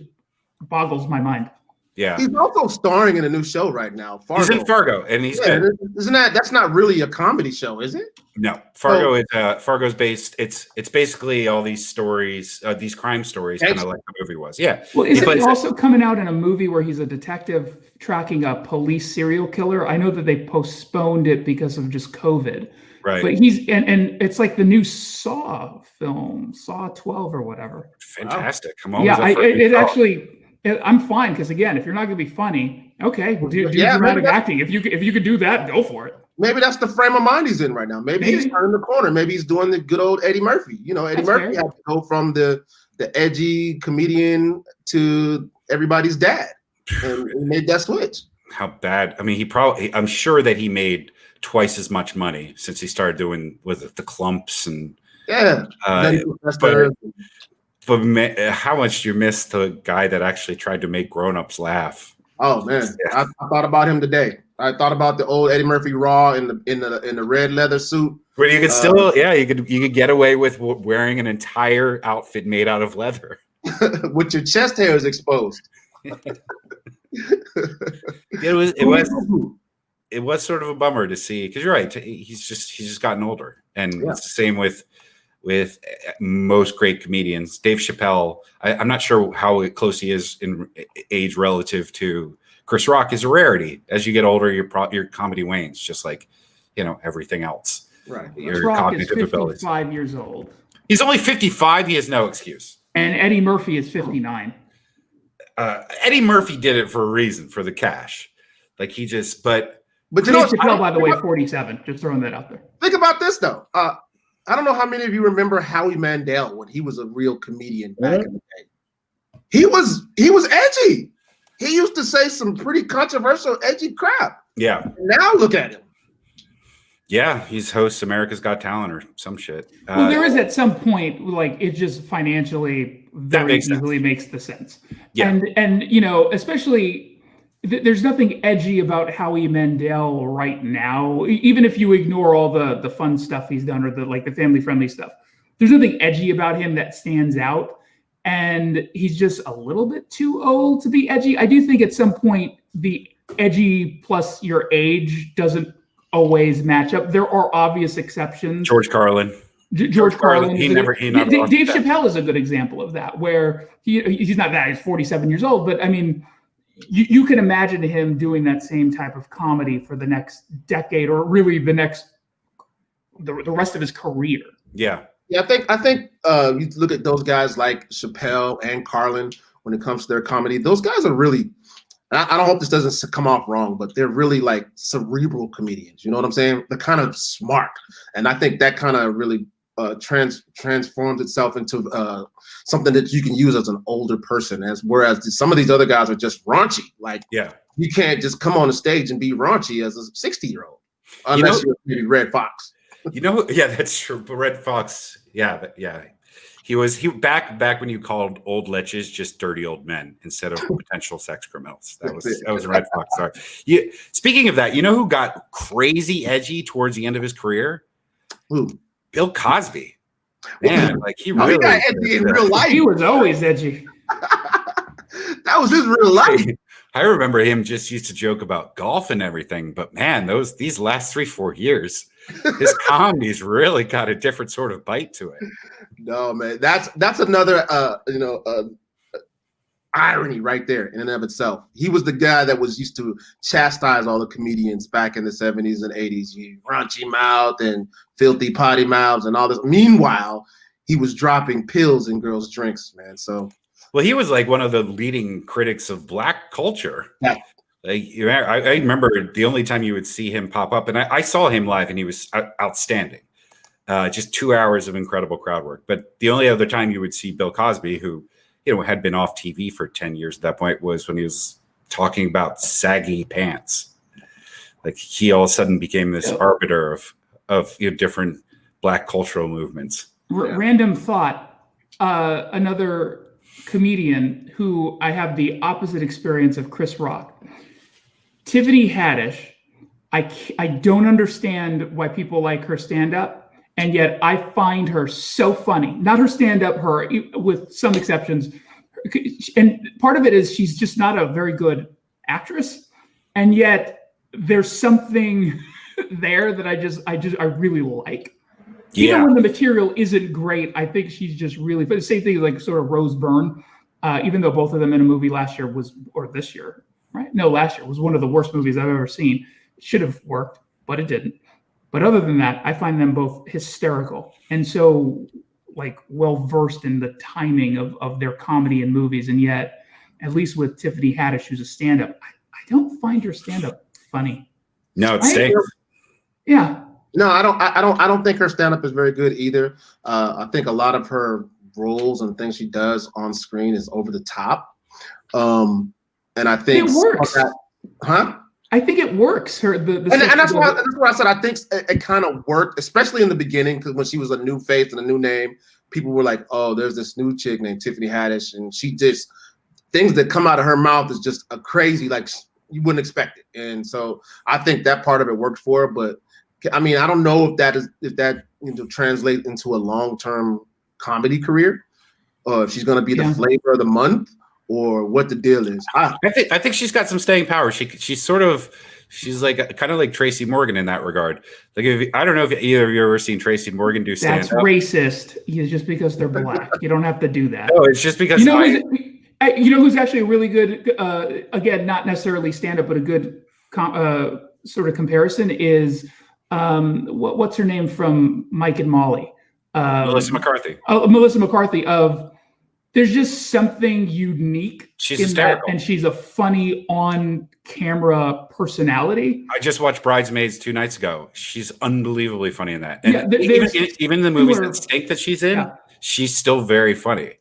boggles my mind. Yeah. He's also starring in a new show right now. Fargo. He's in Fargo, and he's good. That's not really a comedy show, is it? No, Fargo Fargo's based. It's basically all these stories, these crime stories, kind of like the movie was. Yeah. Well, is it also coming out in a movie where he's a detective tracking a police serial killer? I know that they postponed it because of just COVID. Right. But he's and it's like the new Saw film, Saw 12 or whatever. Fantastic. Come on. Yeah, I'm fine because again, if you're not going to be funny, okay, do dramatic acting. If you could do that, go for it. Maybe that's the frame of mind he's in right now. Maybe he's turning the corner. Maybe he's doing the good old Eddie Murphy. Eddie Murphy had to go from the edgy comedian to everybody's dad, and he made that switch. How bad? I mean, I'm sure that he made twice as much money since he started doing with the clumps and But how much do you miss the guy that actually tried to make grown-ups laugh? Oh man, I thought about him today. I thought about the old Eddie Murphy Raw in the red leather suit. Where you could still, you could get away with wearing an entire outfit made out of leather with your chest hairs exposed. It was sort of a bummer to see, because you're right. He's just gotten older, and it's the same with most great comedians. Dave Chappelle, I'm not sure how close he is in age relative to Chris Rock, is a rarity. As you get older, your comedy wanes, just like everything else. Right. Chris Rock is 55 years old. He's only 55. He has no excuse. And Eddie Murphy is 59. Eddie Murphy did it for a reason, for the cash. Like he just, but Dave Chappelle, by the way, 47. Just throwing that out there. Think about this though. I don't know how many of you remember Howie Mandel when he was a real comedian back in the day. He was edgy. he used to say some pretty controversial, edgy crap. Yeah. Now look at him. Yeah, he's hosts America's Got Talent or some shit. Well, there is at some point, like it just financially very makes easily makes the sense. Yeah. And you know, especially there's nothing edgy about Howie Mandel right now, even if you ignore all the fun stuff he's done or the family friendly stuff. There's nothing edgy about him that stands out, and he's just a little bit too old to be edgy. I do think at some point the edgy plus your age doesn't always match up. There are obvious exceptions. George Carlin. George Carlin. Dave Chappelle is a good example of that, where he's not that, he's 47 years old, but I mean, you can imagine him doing that same type of comedy for the next decade, or really the rest of his career. Yeah. Yeah, I think you look at those guys like Chappelle and Carlin when it comes to their comedy. Those guys are really, I don't hope this doesn't come off wrong, but they're really like cerebral comedians. You know what I'm saying? They're kind of smart, and I think that kind of really transforms itself into something that you can use as an older person. Whereas some of these other guys are just raunchy. Like, yeah, you can't just come on the stage and be raunchy as a 60-year-old, unless you're maybe Red Fox. Yeah, that's true. But Red Fox, yeah. He back when you called old leches just dirty old men instead of potential sex criminals. That was Red Fox. Sorry. Speaking of that, you know who got crazy edgy towards the end of his career? Who? Bill Cosby. Man, like he really got edgy in real life. He was always edgy. That was his real life. I remember him just used to joke about golf and everything, but man, these last 3-4 years, his comedy's really got a different sort of bite to it. No, man, that's another irony right there in and of itself. He was the guy that was used to chastise all the comedians back in the 70s and 80s. You raunchy mouth and filthy potty mouths and all this. Meanwhile, he was dropping pills in girls' drinks, man. So, well, he was like one of the leading critics of Black culture. Yeah. Like, I remember the only time you would see him pop up, and I saw him live, and he was outstanding. Just 2 hours of incredible crowd work. But the only other time you would see Bill Cosby, who had been off TV for 10 years at that point, was when he was talking about saggy pants. Like he all of a sudden became this arbiter of different Black cultural movements. Random thought. Another comedian who I have the opposite experience of Chris Rock. Tiffany Haddish. I don't understand why people like her stand-up, and yet I find her so funny. Not her stand-up, her with some exceptions. And part of it is she's just not a very good actress, and yet there's something there that I really like. Yeah. Even when the material isn't great, I think she's just really. But the same thing like sort of Rose Byrne, even though both of them in a movie last year this year, right? No, last year was one of the worst movies I've ever seen. It should have worked, but it didn't. But other than that, I find them both hysterical and so like well versed in the timing of their comedy and movies. And yet, at least with Tiffany Haddish, who's a stand-up, I don't find her stand-up funny. No, it stinks. Yeah. No, I don't think her stand-up is very good either. I think a lot of her roles and things she does on screen is over the top. And I think it works. I think it works. And that's why I said I think it kind of worked, especially in the beginning, because when she was a new face and a new name, people were like, "Oh, there's this new chick named Tiffany Haddish," and she just things that come out of her mouth is just a crazy, like you wouldn't expect it. And so I think that part of it worked for her. But I mean, I don't know if that translates into a long-term comedy career, or if she's going to be the flavor of the month, or what the deal is. I think she's got some staying power. She's like kind of like Tracy Morgan in that regard. Like I don't know if either of you ever seen Tracy Morgan do stand-up. That's racist. It's just because they're Black. You don't have to do that. No, it's just because who's actually a really good. Again, not necessarily stand-up, but a good sort of comparison is what's her name from Mike and Molly. Melissa McCarthy. Melissa McCarthy there's just something unique she's in hysterical. That, and she's a funny on-camera personality. I just watched Bridesmaids 2 nights ago. She's unbelievably funny in that. And even the movies that stink that she's in, she's still very funny.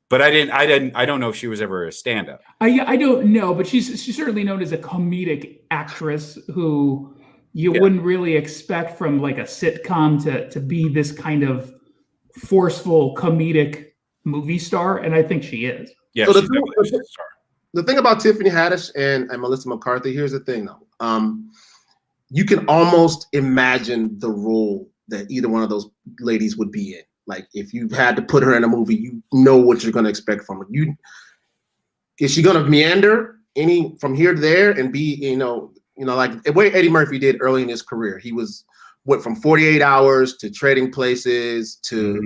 But I don't know if she was ever a stand-up. I don't know, but she's certainly known as a comedic actress who you wouldn't really expect from like a sitcom to be this kind of forceful comedic movie star, and I think she is. Yeah, So she's definitely a star. the thing about Tiffany Haddish and Melissa McCarthy, here's the thing though. You can almost imagine the role that either one of those ladies would be in. Like if you had to put her in a movie, you know what you're going to expect from her. Is she going to meander from here to there and be, like the way Eddie Murphy did early in his career? He went from 48 Hours to Trading Places to,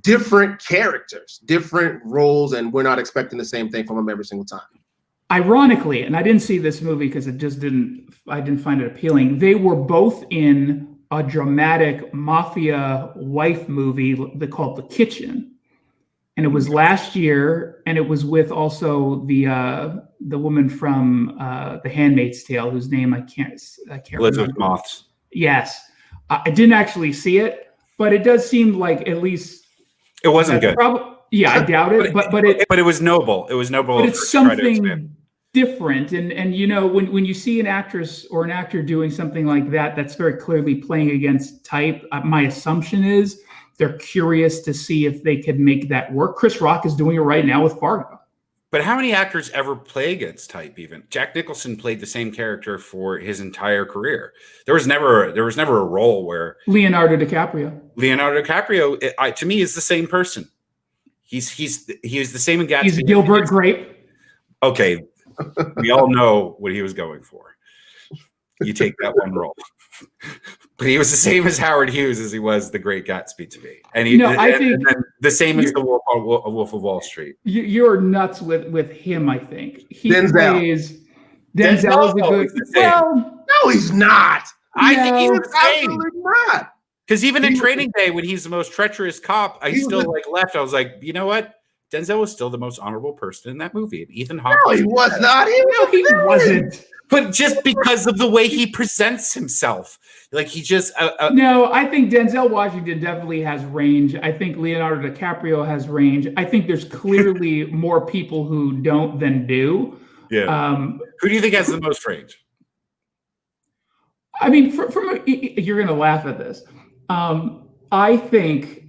different characters, different roles, and we're not expecting the same thing from him every single time. Ironically, and I didn't see this movie because I didn't find it appealing. They were both in a dramatic mafia wife movie called The Kitchen, and it was last year, and it was with also the woman from The Handmaid's Tale, whose name I can't Elizabeth remember. Moss. Yes, I didn't actually see it, but it does seem like at least it wasn't good. I doubt it, but it was noble. It was noble. But it's something different, and when you see an actress or an actor doing something like that, that's very clearly playing against type. My assumption is they're curious to see if they could make that work. Chris Rock is doing it right now with Fargo. But how many actors ever play against type? Even Jack Nicholson played the same character for his entire career. There was never a role where Leonardo DiCaprio, to me, is the same person. He was the same in Gatsby. He's Gilbert Grape. Okay, we all know what he was going for. You take that one role. But he was the same as Howard Hughes as he was the Great Gatsby to me. And I think the same as the Wolf of Wall Street. You're nuts with him, I think. Denzel is a good. Well, no, he's not. I think he's the same. Absolutely not. Because even in Training Day, when he's the most treacherous cop, I left. I was like, you know what? Denzel was still the most honorable person in that movie. And Ethan Hawke. No, he was not. He wasn't. But just because of the way he presents himself, like he just. No, I think Denzel Washington definitely has range. I think Leonardo DiCaprio has range. I think there's clearly more people who don't than do. Yeah. Who do you think has the most range? I mean, you're going to laugh at this. I think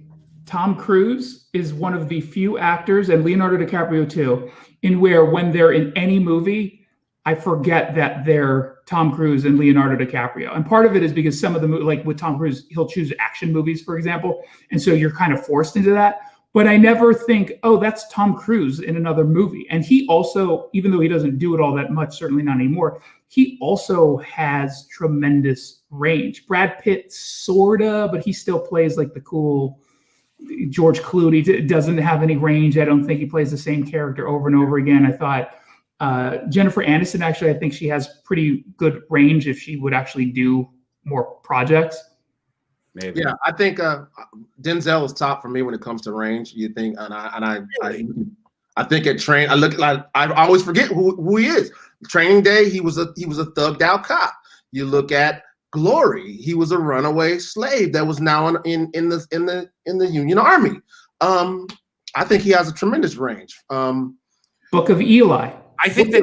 Tom Cruise is one of the few actors, and Leonardo DiCaprio too, in where when they're in any movie, I forget that they're Tom Cruise and Leonardo DiCaprio. And part of it is because some of the movies, like with Tom Cruise, he'll choose action movies, for example. And so you're kind of forced into that. But I never think, oh, that's Tom Cruise in another movie. And he also, even though he doesn't do it all that much, certainly not anymore, he also has tremendous range. Brad Pitt, sorta, but he still plays like the cool George Clooney. Doesn't have any range. I don't think he plays the same character over and over again. I thought Jennifer Aniston, actually, I think she has pretty good range if she would actually do more projects. Maybe. Yeah, I think Denzel is top for me when it comes to range. You think, I think at I always forget who he is. Training Day, he was a thugged out cop. You look at Glory, he was a runaway slave that was now in the Union Army. I think he has a tremendous range. Book of Eli. I think that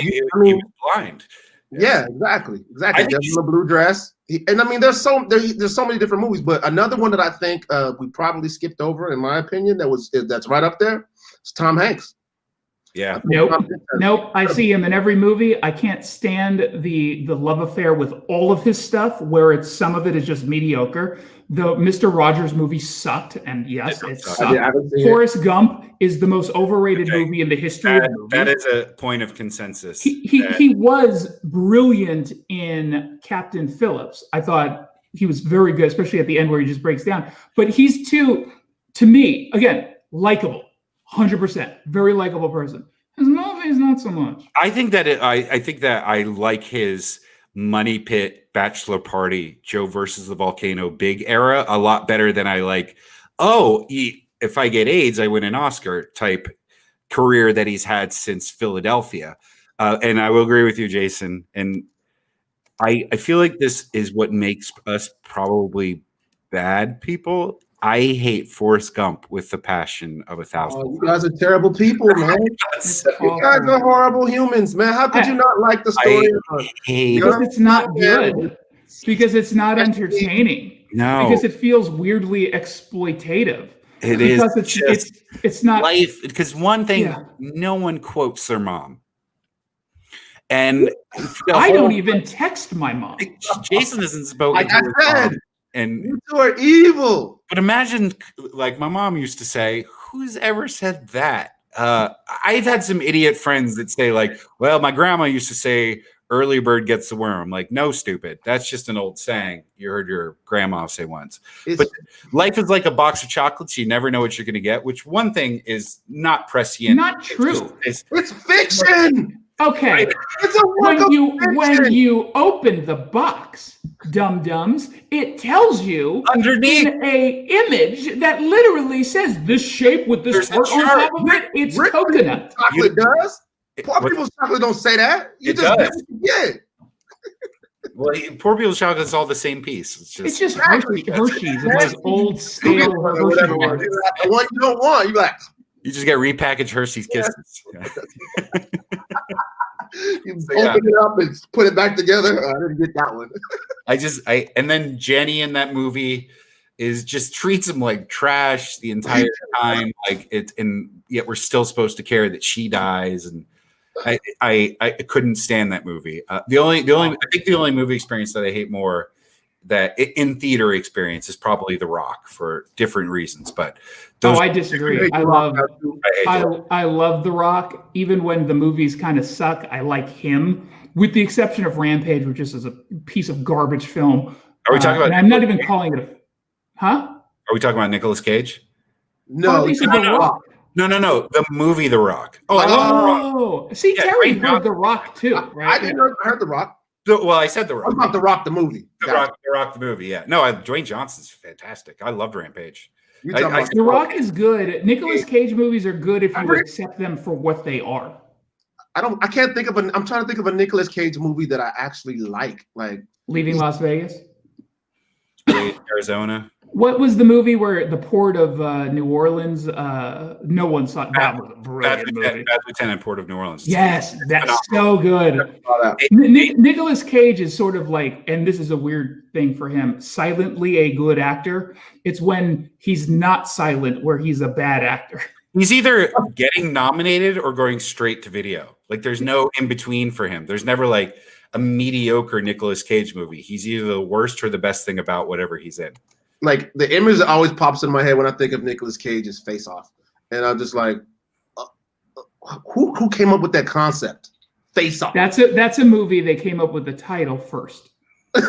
he was blind. Yeah, exactly. Devil in a Blue Dress. There's so many different movies, but another one that I think we probably skipped over, in my opinion, that's right up there. It's Tom Hanks. Yeah. Nope. I see him in every movie. I can't stand the love affair with all of his stuff, where some of it is just mediocre. The Mr. Rogers movie sucked, and yes, it sucked. Forrest Gump is the most overrated movie in the history of movies. That is a point of consensus. He was brilliant in Captain Phillips. I thought he was very good, especially at the end where he just breaks down. But he's to me, again, likable. 100%, very likable person. His movies, not so much. I think that I like his Money Pit, Bachelor Party, Joe versus the Volcano, Big era a lot better than I like. If I get AIDS, I win an Oscar type career that he's had since Philadelphia. And I will agree with you, Jason. And I feel like this is what makes us probably bad people. I hate Forrest Gump with the passion of 1,000. Oh, you guys are terrible people, man. It's You guys awful. are horrible humans, man. How could you not like the story? Because it's not good. Because it's not entertaining. No. Because it feels weirdly exploitative. It is Because it's not life. Because one thing, no one quotes their mom. And I don't even text my mom. Jason isn't spoken Like I said, and you two are evil. But imagine, like my mom used to say, who's ever said that? I've had some idiot friends that say, like, well, my grandma used to say, early bird gets the worm. Like, no, stupid. That's just an old saying you heard your grandma say once. But life is like a box of chocolates. You never know what you're going to get, which one thing is not prescient. Not true. It's fiction. Okay. It's a work of fiction. When you open the box, dum-dums, it tells you underneath in a image that literally says this shape with this part on top of it, it's coconut. Chocolate does? Poor people's chocolate don't say that. You just does. Yeah. Well, poor people's chocolate is all the same piece. It's just Hershey's and those old stale Hershey bars. The one you don't want, you like. You just get repackaged Hershey's Kisses. Yeah. You open it up and put it back together. I didn't get that one. And then Jenny in that movie just treats him like trash the entire time. Like and yet we're still supposed to care that she dies. And I couldn't stand that movie. I think the only movie experience that I hate more that in theater experience is probably The Rock for different reasons. But I disagree. I love The Rock. Even when the movies kind of suck, I like him, with the exception of Rampage, which just is a piece of garbage film. Are we talking about? And I'm not even calling it Are we talking about Nicolas Cage? No, The Rock. No. The movie The Rock. Oh, I love The Rock. See, Terry heard The Rock too, right? I heard The Rock. Well, I said The Rock. I'm about The Rock, the movie. The Rock, the movie. Yeah. No, Dwayne Johnson's fantastic. I loved Rampage. The Rock is good. Nicolas Cage movies are good if you accept them for what they are. I can't think of I'm trying to think of a Nicolas Cage movie that I actually like. Like Leaving Las Vegas. Arizona. What was the movie where the port of New Orleans? No one saw that. Was a brilliant movie. Bad Lieutenant, Port of New Orleans. Yes, that's so good. Nicolas Cage is sort of like, and this is a weird thing for him, silently a good actor. It's when he's not silent where he's a bad actor. He's either getting nominated or going straight to video. Like there's no in between for him. There's never like a mediocre Nicolas Cage movie. He's either the worst or the best thing about whatever he's in. Like the image that always pops in my head when I think of Nicolas Cage is Face Off, and I'm just like, who came up with that concept? Face Off. That's a movie. They came up with the title first. I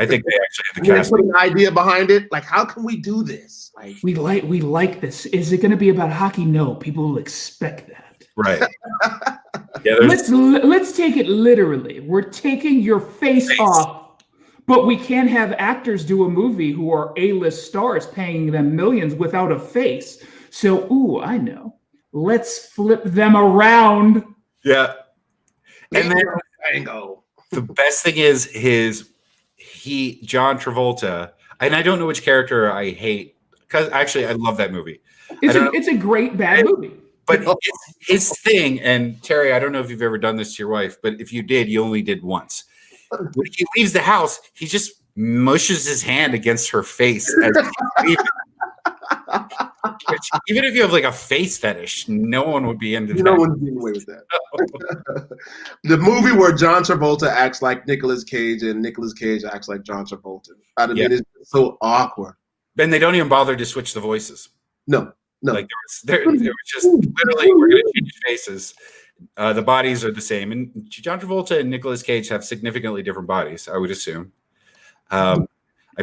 think they actually had the cast. Put an idea behind it. Like, how can we do this? Like, we like this. Is it going to be about hockey? No, people will expect that. Right. Yeah. Let's take it literally. We're taking your face off. But we can't have actors do a movie who are A-list stars paying them millions without a face. So, I know. Let's flip them around. Yeah. And then the best thing is John Travolta, and I don't know which character I hate, because actually I love that movie. It's a great bad movie. But his thing, and Terry, I don't know if you've ever done this to your wife, but if you did, you only did once. When he leaves the house, he just mushes his hand against her face as he's leaving. Even if you have like a face fetish, no one would be into that. No one would be away with that. The movie where John Travolta acts like Nicolas Cage and Nicolas Cage acts like John Travolta. I mean, it's so awkward. And they don't even bother to switch the voices. No. Like there was just literally, we're going to change faces. The bodies are the same, and John Travolta and Nicolas Cage have significantly different bodies, I would assume. I've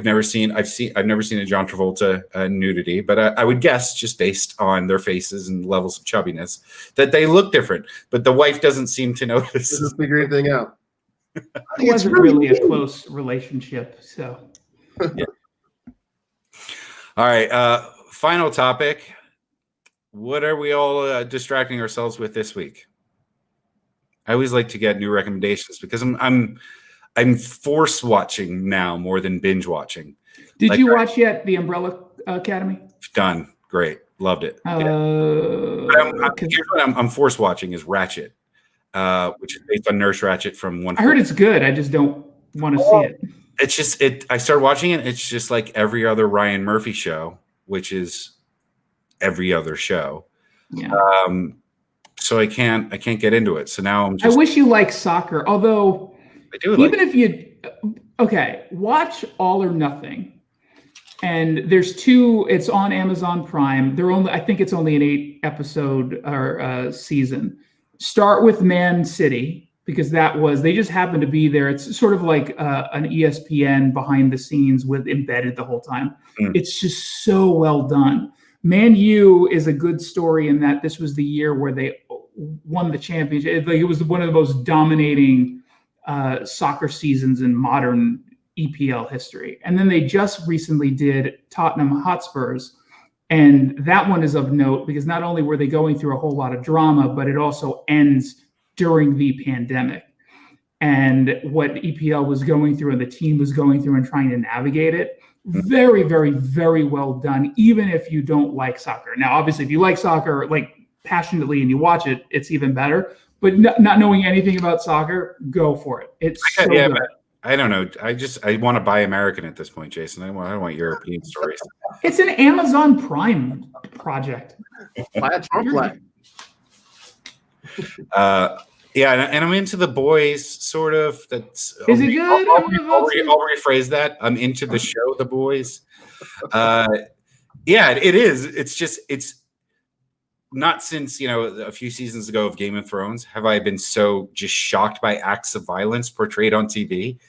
never seen a John Travolta nudity, but I would guess, just based on their faces and levels of chubbiness, that they look different. But the wife doesn't seem to notice. Doesn't figure anything out. It wasn't really a close relationship, so. Yeah. All right, final topic. What are we all distracting ourselves with this week? I always like to get new recommendations because I'm force watching now more than binge watching. Did you watch yet The Umbrella Academy? Done. Great. Loved it. Uh, Here's what I'm force watching is Ratchet, which is based on Nurse Ratchet from one. I heard it's good. I just don't want to see it. It's just I started watching it. It's just like every other Ryan Murphy show, which is every other show. Yeah. So I can't get into it. So now I'm just. I wish you liked soccer, although I do. Even if you, watch All or Nothing. And there's two. It's on Amazon Prime. I think it's only an 8-episode or season. Start with Man City, because they just happened to be there. It's sort of like an ESPN behind the scenes with embedded the whole time. It's just so well done. Man U is a good story in that this was the year where they won the championship. It was one of the most dominating soccer seasons in modern EPL history. And then they just recently did Tottenham Hotspurs. And that one is of note because not only were they going through a whole lot of drama, but it also ends during the pandemic. And what EPL was going through and the team was going through and trying to navigate it. Very, very, very well done, even if you don't like soccer. Now, obviously, if you like soccer, like passionately, and you watch it, it's even better. But not knowing anything about soccer, go for it. It's so good. But I don't know. I want to buy American at this point, Jason. I don't want European stories. It's an Amazon Prime project. Buy a Trump flag. Yeah, and I'm into The Boys, sort of. That's Is it good? I'll rephrase that. I'm into the show The Boys. Yeah, it is. It's not since a few seasons ago of Game of Thrones have I been so just shocked by acts of violence portrayed on TV.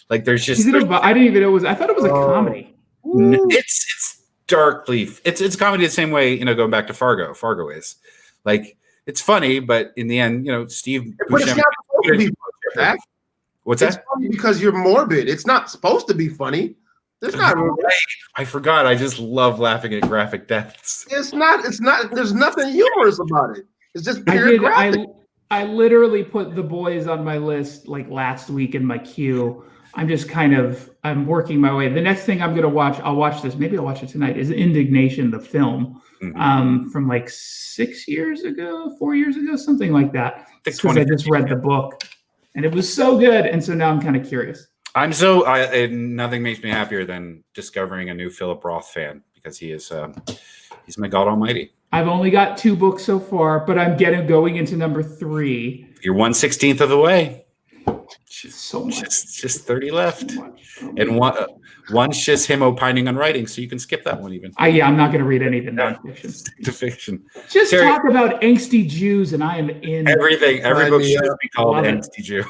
Like there's just. I didn't even know it was. I thought it was a comedy. It's darkly. It's comedy the same way going back to Fargo. Fargo is like. It's funny, but in the end, Steve. But it's not supposed to be funny. What's it's that? Funny because you're morbid. It's not supposed to be funny. It's not. I forgot. I just love laughing at graphic deaths. It's not. There's nothing humorous about it. It's just pure graphic. I literally put The Boys on my list like last week in my queue. I'm working my way. The next thing I'm going to watch, I'll watch this. Maybe I'll watch it tonight. Is Indignation, the film from like 4 years ago, something like that. Because I just read the book, and it was so good, and so now I'm kind of curious. Nothing makes me happier than discovering a new Philip Roth fan because he's my God Almighty. I've only got 2 books so far, but I'm going into number 3. You're 1/16 of the way. So much. Just 30 left. And one's just him opining on writing, so you can skip that one even. I'm not going to read any of the nonfiction. Stick to fiction. Just talk about angsty Jews, and I am in. Everything. Every book should be called Angsty Jew.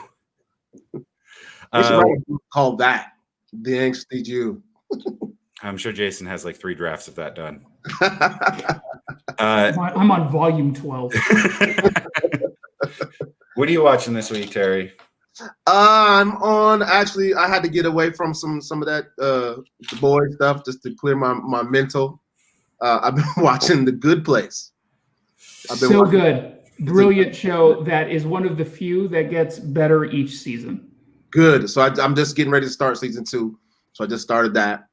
They should write a book called that, The Angsty Jew. I'm sure Jason has like 3 drafts of that done. I'm on volume 12. What are you watching this week, Terry? I'm on. Actually, I had to get away from some of that The Boys stuff just to clear my mental. I've been watching The Good Place. Good, brilliant show that is one of the few that gets better each season. Good. So I'm just getting ready to start season 2. So I just started that.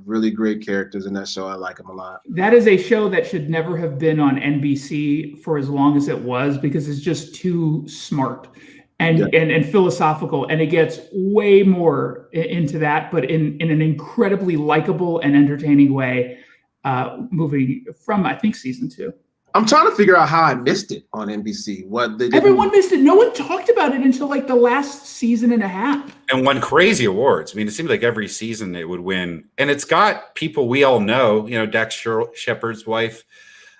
Really great characters in that show. I like them a lot. That is a show that should never have been on NBC for as long as it was because it's just too smart. And philosophical, and it gets way more into that, but in an incredibly likable and entertaining way, moving from, I think, season 2. I'm trying to figure out how I missed it on NBC. Everyone missed it. No one talked about it until like the last season and a half. And won crazy awards. I mean, it seemed like every season it would win. And it's got people we all know, Dax Shepard's wife,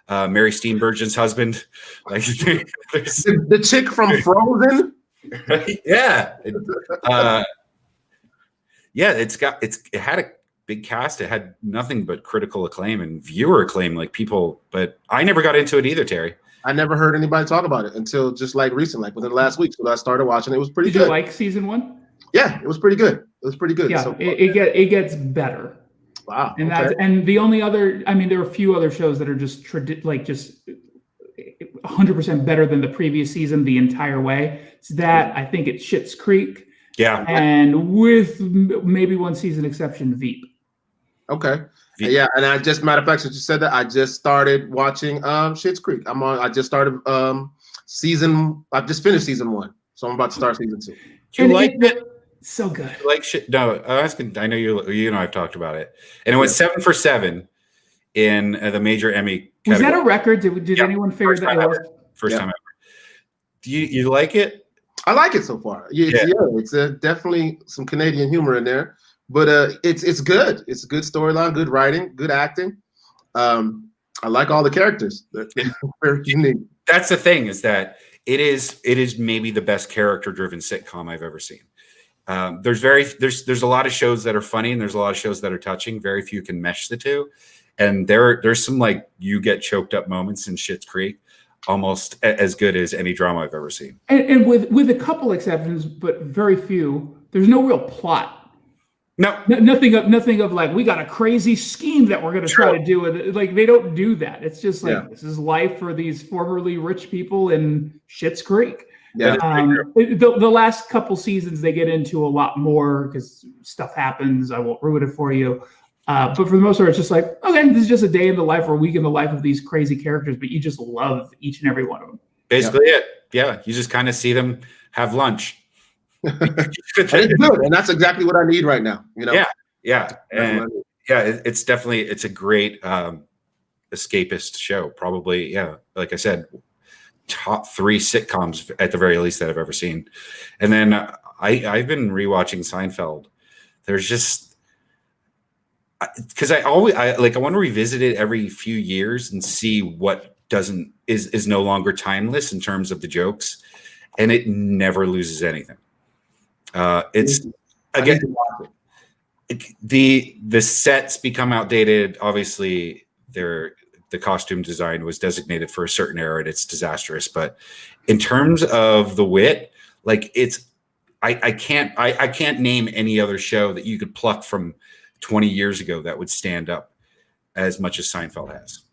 Mary Steenburgen's husband. Like the chick from Frozen. Yeah. It had a big cast. It had nothing but critical acclaim and viewer acclaim, like people, but I never got into it either, Terry. I never heard anybody talk about it until just like recently, like within the last week. So I started watching. It was pretty good. Did you like season 1? Yeah, it was pretty good. Yeah, so it gets better. Wow. And and the only other, there are a few other shows that are just 100% better than the previous season the entire way. It's that, I think it's Schitt's Creek. Yeah. And with maybe one season exception, Veep. Okay. Yeah, and I just matter of fact, since you said that, I just started watching Schitt's Creek. I just started I've just finished season 1, so I'm about to start season 2. You like it? So good. You like shit? No, I'm asking. I know you know I've talked about it, and it was 7 for 7 in the major Emmy. Was that a record? Did anyone figure that out? First time ever. Do you like it? I like it so far. It's definitely some Canadian humor in there. But it's good. It's a good storyline, good writing, good acting. I like all the characters. They're very unique. That's the thing, is that it is maybe the best character-driven sitcom I've ever seen. There's a lot of shows that are funny, and there's a lot of shows that are touching. Very few can mesh the two. And there's some like you get choked up moments in Schitt's Creek, almost as good as any drama I've ever seen. And with a couple exceptions, but very few, there's no real plot. No, nothing of like, we got a crazy scheme that we're going to try to do with it. Like, they don't do that. It's just like, this is life for these formerly rich people in Schitt's Creek. Yeah. The last couple seasons, they get into a lot more because stuff happens. I won't ruin it for you. But for the most part, it's just like, okay, this is just a day in the life or a week in the life of these crazy characters, but you just love each and every one of them. Basically it. Yeah. You just kind of see them have lunch. It's good, and that's exactly what I need right now. Yeah, and it's a great escapist show. Probably, like I said, top 3 sitcoms at the very least that I've ever seen. And then I've been rewatching Seinfeld. There's just because I want to revisit it every few years and see what is no longer timeless in terms of the jokes, and it never loses anything. It's again, the sets become outdated. Obviously, the costume design was designated for a certain era, and it's disastrous. But in terms of the wit, like I can't name any other show that you could pluck from 20 years ago that would stand up as much as Seinfeld has.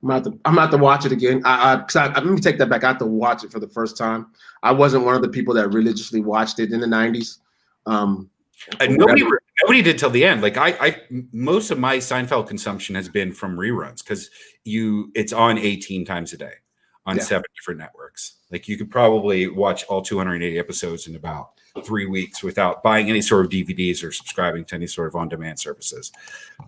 I'm about to watch it again. Let me take that back. I have to watch it for the first time. I wasn't one of the people that religiously watched it in the 90s. And nobody did till the end. Like I most of my Seinfeld consumption has been from reruns because it's on 18 times a day on 7 different networks. Like you could probably watch all 280 episodes in about 3 weeks without buying any sort of DVDs or subscribing to any sort of on-demand services.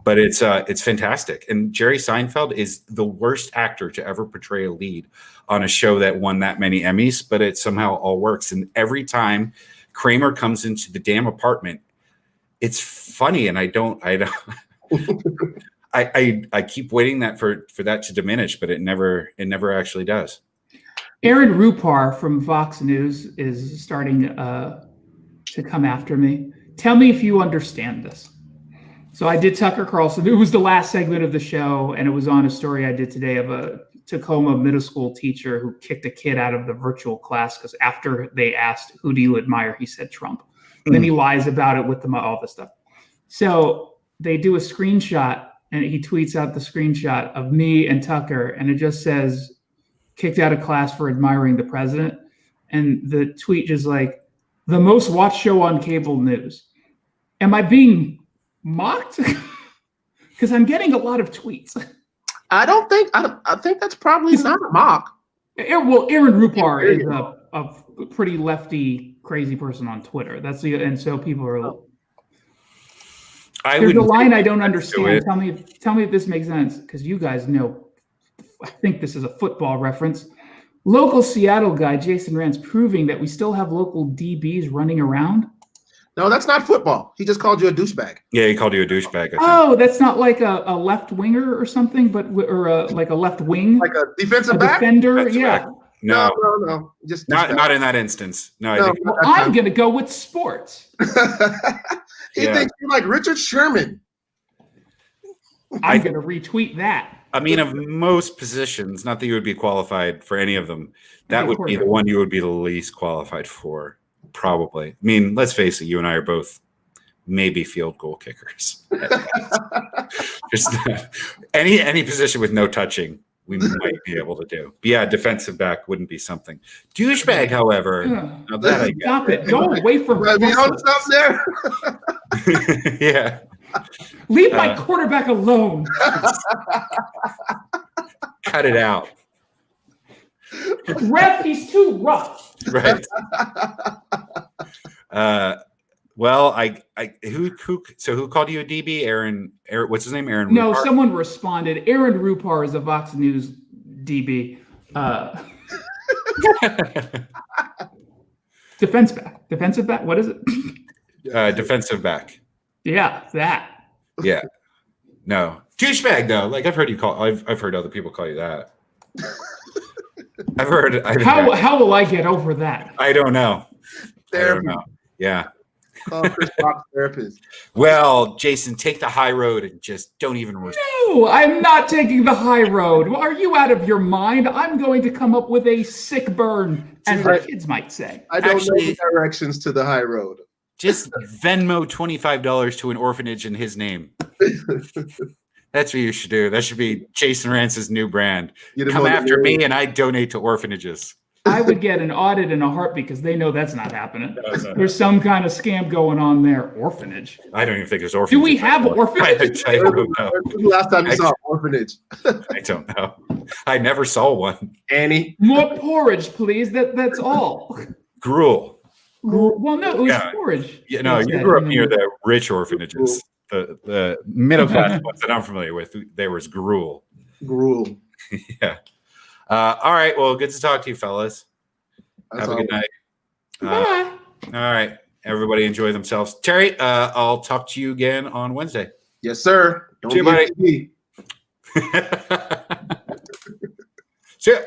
But it's fantastic. And Jerry Seinfeld is the worst actor to ever portray a lead on a show that won that many Emmys, but it somehow all works. And every time Kramer comes into the damn apartment, it's funny. And I keep waiting for that to diminish, but it never actually does. Aaron Rupar from Fox News is starting to come after me. Tell me if you understand this. So I did Tucker Carlson. It was the last segment of the show, and it was on a story I did today of a Tacoma middle school teacher who kicked a kid out of the virtual class because after they asked, who do you admire? He said Trump. Then he lies about it with them, all this stuff. So they do a screenshot, and he tweets out the screenshot of me and Tucker, and it just says, kicked out of class for admiring the president. And the tweet just like, the most watched show on cable news. Am I being mocked? Because I'm getting a lot of tweets. I think that's probably not a mock. Well, Aaron Rupar is a pretty lefty, crazy person on Twitter. And so people are. There's a line I don't understand. Tell me if this makes sense, because you guys know. I think this is a football reference. Local Seattle guy Jason Rantz proving that we still have local DBs running around. No, that's not football. He just called you a douchebag. Yeah, he called you a douchebag. Oh, that's not like a left winger or something, like a left wing, like a defensive back, defender. That's yeah. Back. No, just not in that instance. No, I think I'm gonna go with sports. He thinks you're like Richard Sherman. I'm gonna retweet that. I mean, of most positions, not that you would be qualified for any of them, that would be the one you would be the least qualified for, probably. I mean, let's face it, you and I are both maybe field goal kickers. Just any position with no touching, we might be able to do. But yeah, defensive back wouldn't be something. Douchebag, however, now that I get. Stop it. Go away from me on something there. Yeah. Leave my quarterback alone. Cut it out. Ref, he's too rough. Right. Well, who called you a DB? Aaron, what's his name? Aaron. No, Rupar? someone responded. Aaron Rupar is a Vox News DB. Defensive back. What is it? Defensive back. Yeah, that. Yeah. No. Douchebag though. Like I've heard other people call you that. How will I get over that? I don't know. Therapy. Yeah. Call Chris Rock's therapist. Well, Jason, take the high road and just don't even. No, I'm not taking the high road. Are you out of your mind? I'm going to come up with a sick burn, as the kids might say. I don't know the directions to the high road. Just Venmo $25 to an orphanage in his name. That's what you should do. That should be Jason Rantz's new brand. Come after me and I donate to orphanages. I would get an audit in a heartbeat because they know that's not happening. There's some kind of scam going on there. Orphanage. I don't even think there's orphanages. Do we have orphanages? I don't know. Last time you saw an orphanage? I don't know. I never saw one. Annie? More porridge, please. That's all. Gruel. Well, no, it was porridge. You know, you grew up near the rich orphanages. The middle class ones that I'm familiar with, there was gruel. Gruel. Yeah. All right. Well, good to talk to you, fellas. Have a good night. Bye. All right. Everybody enjoy themselves. Terry, I'll talk to you again on Wednesday. Yes, sir. Don't See you, buddy. See ya.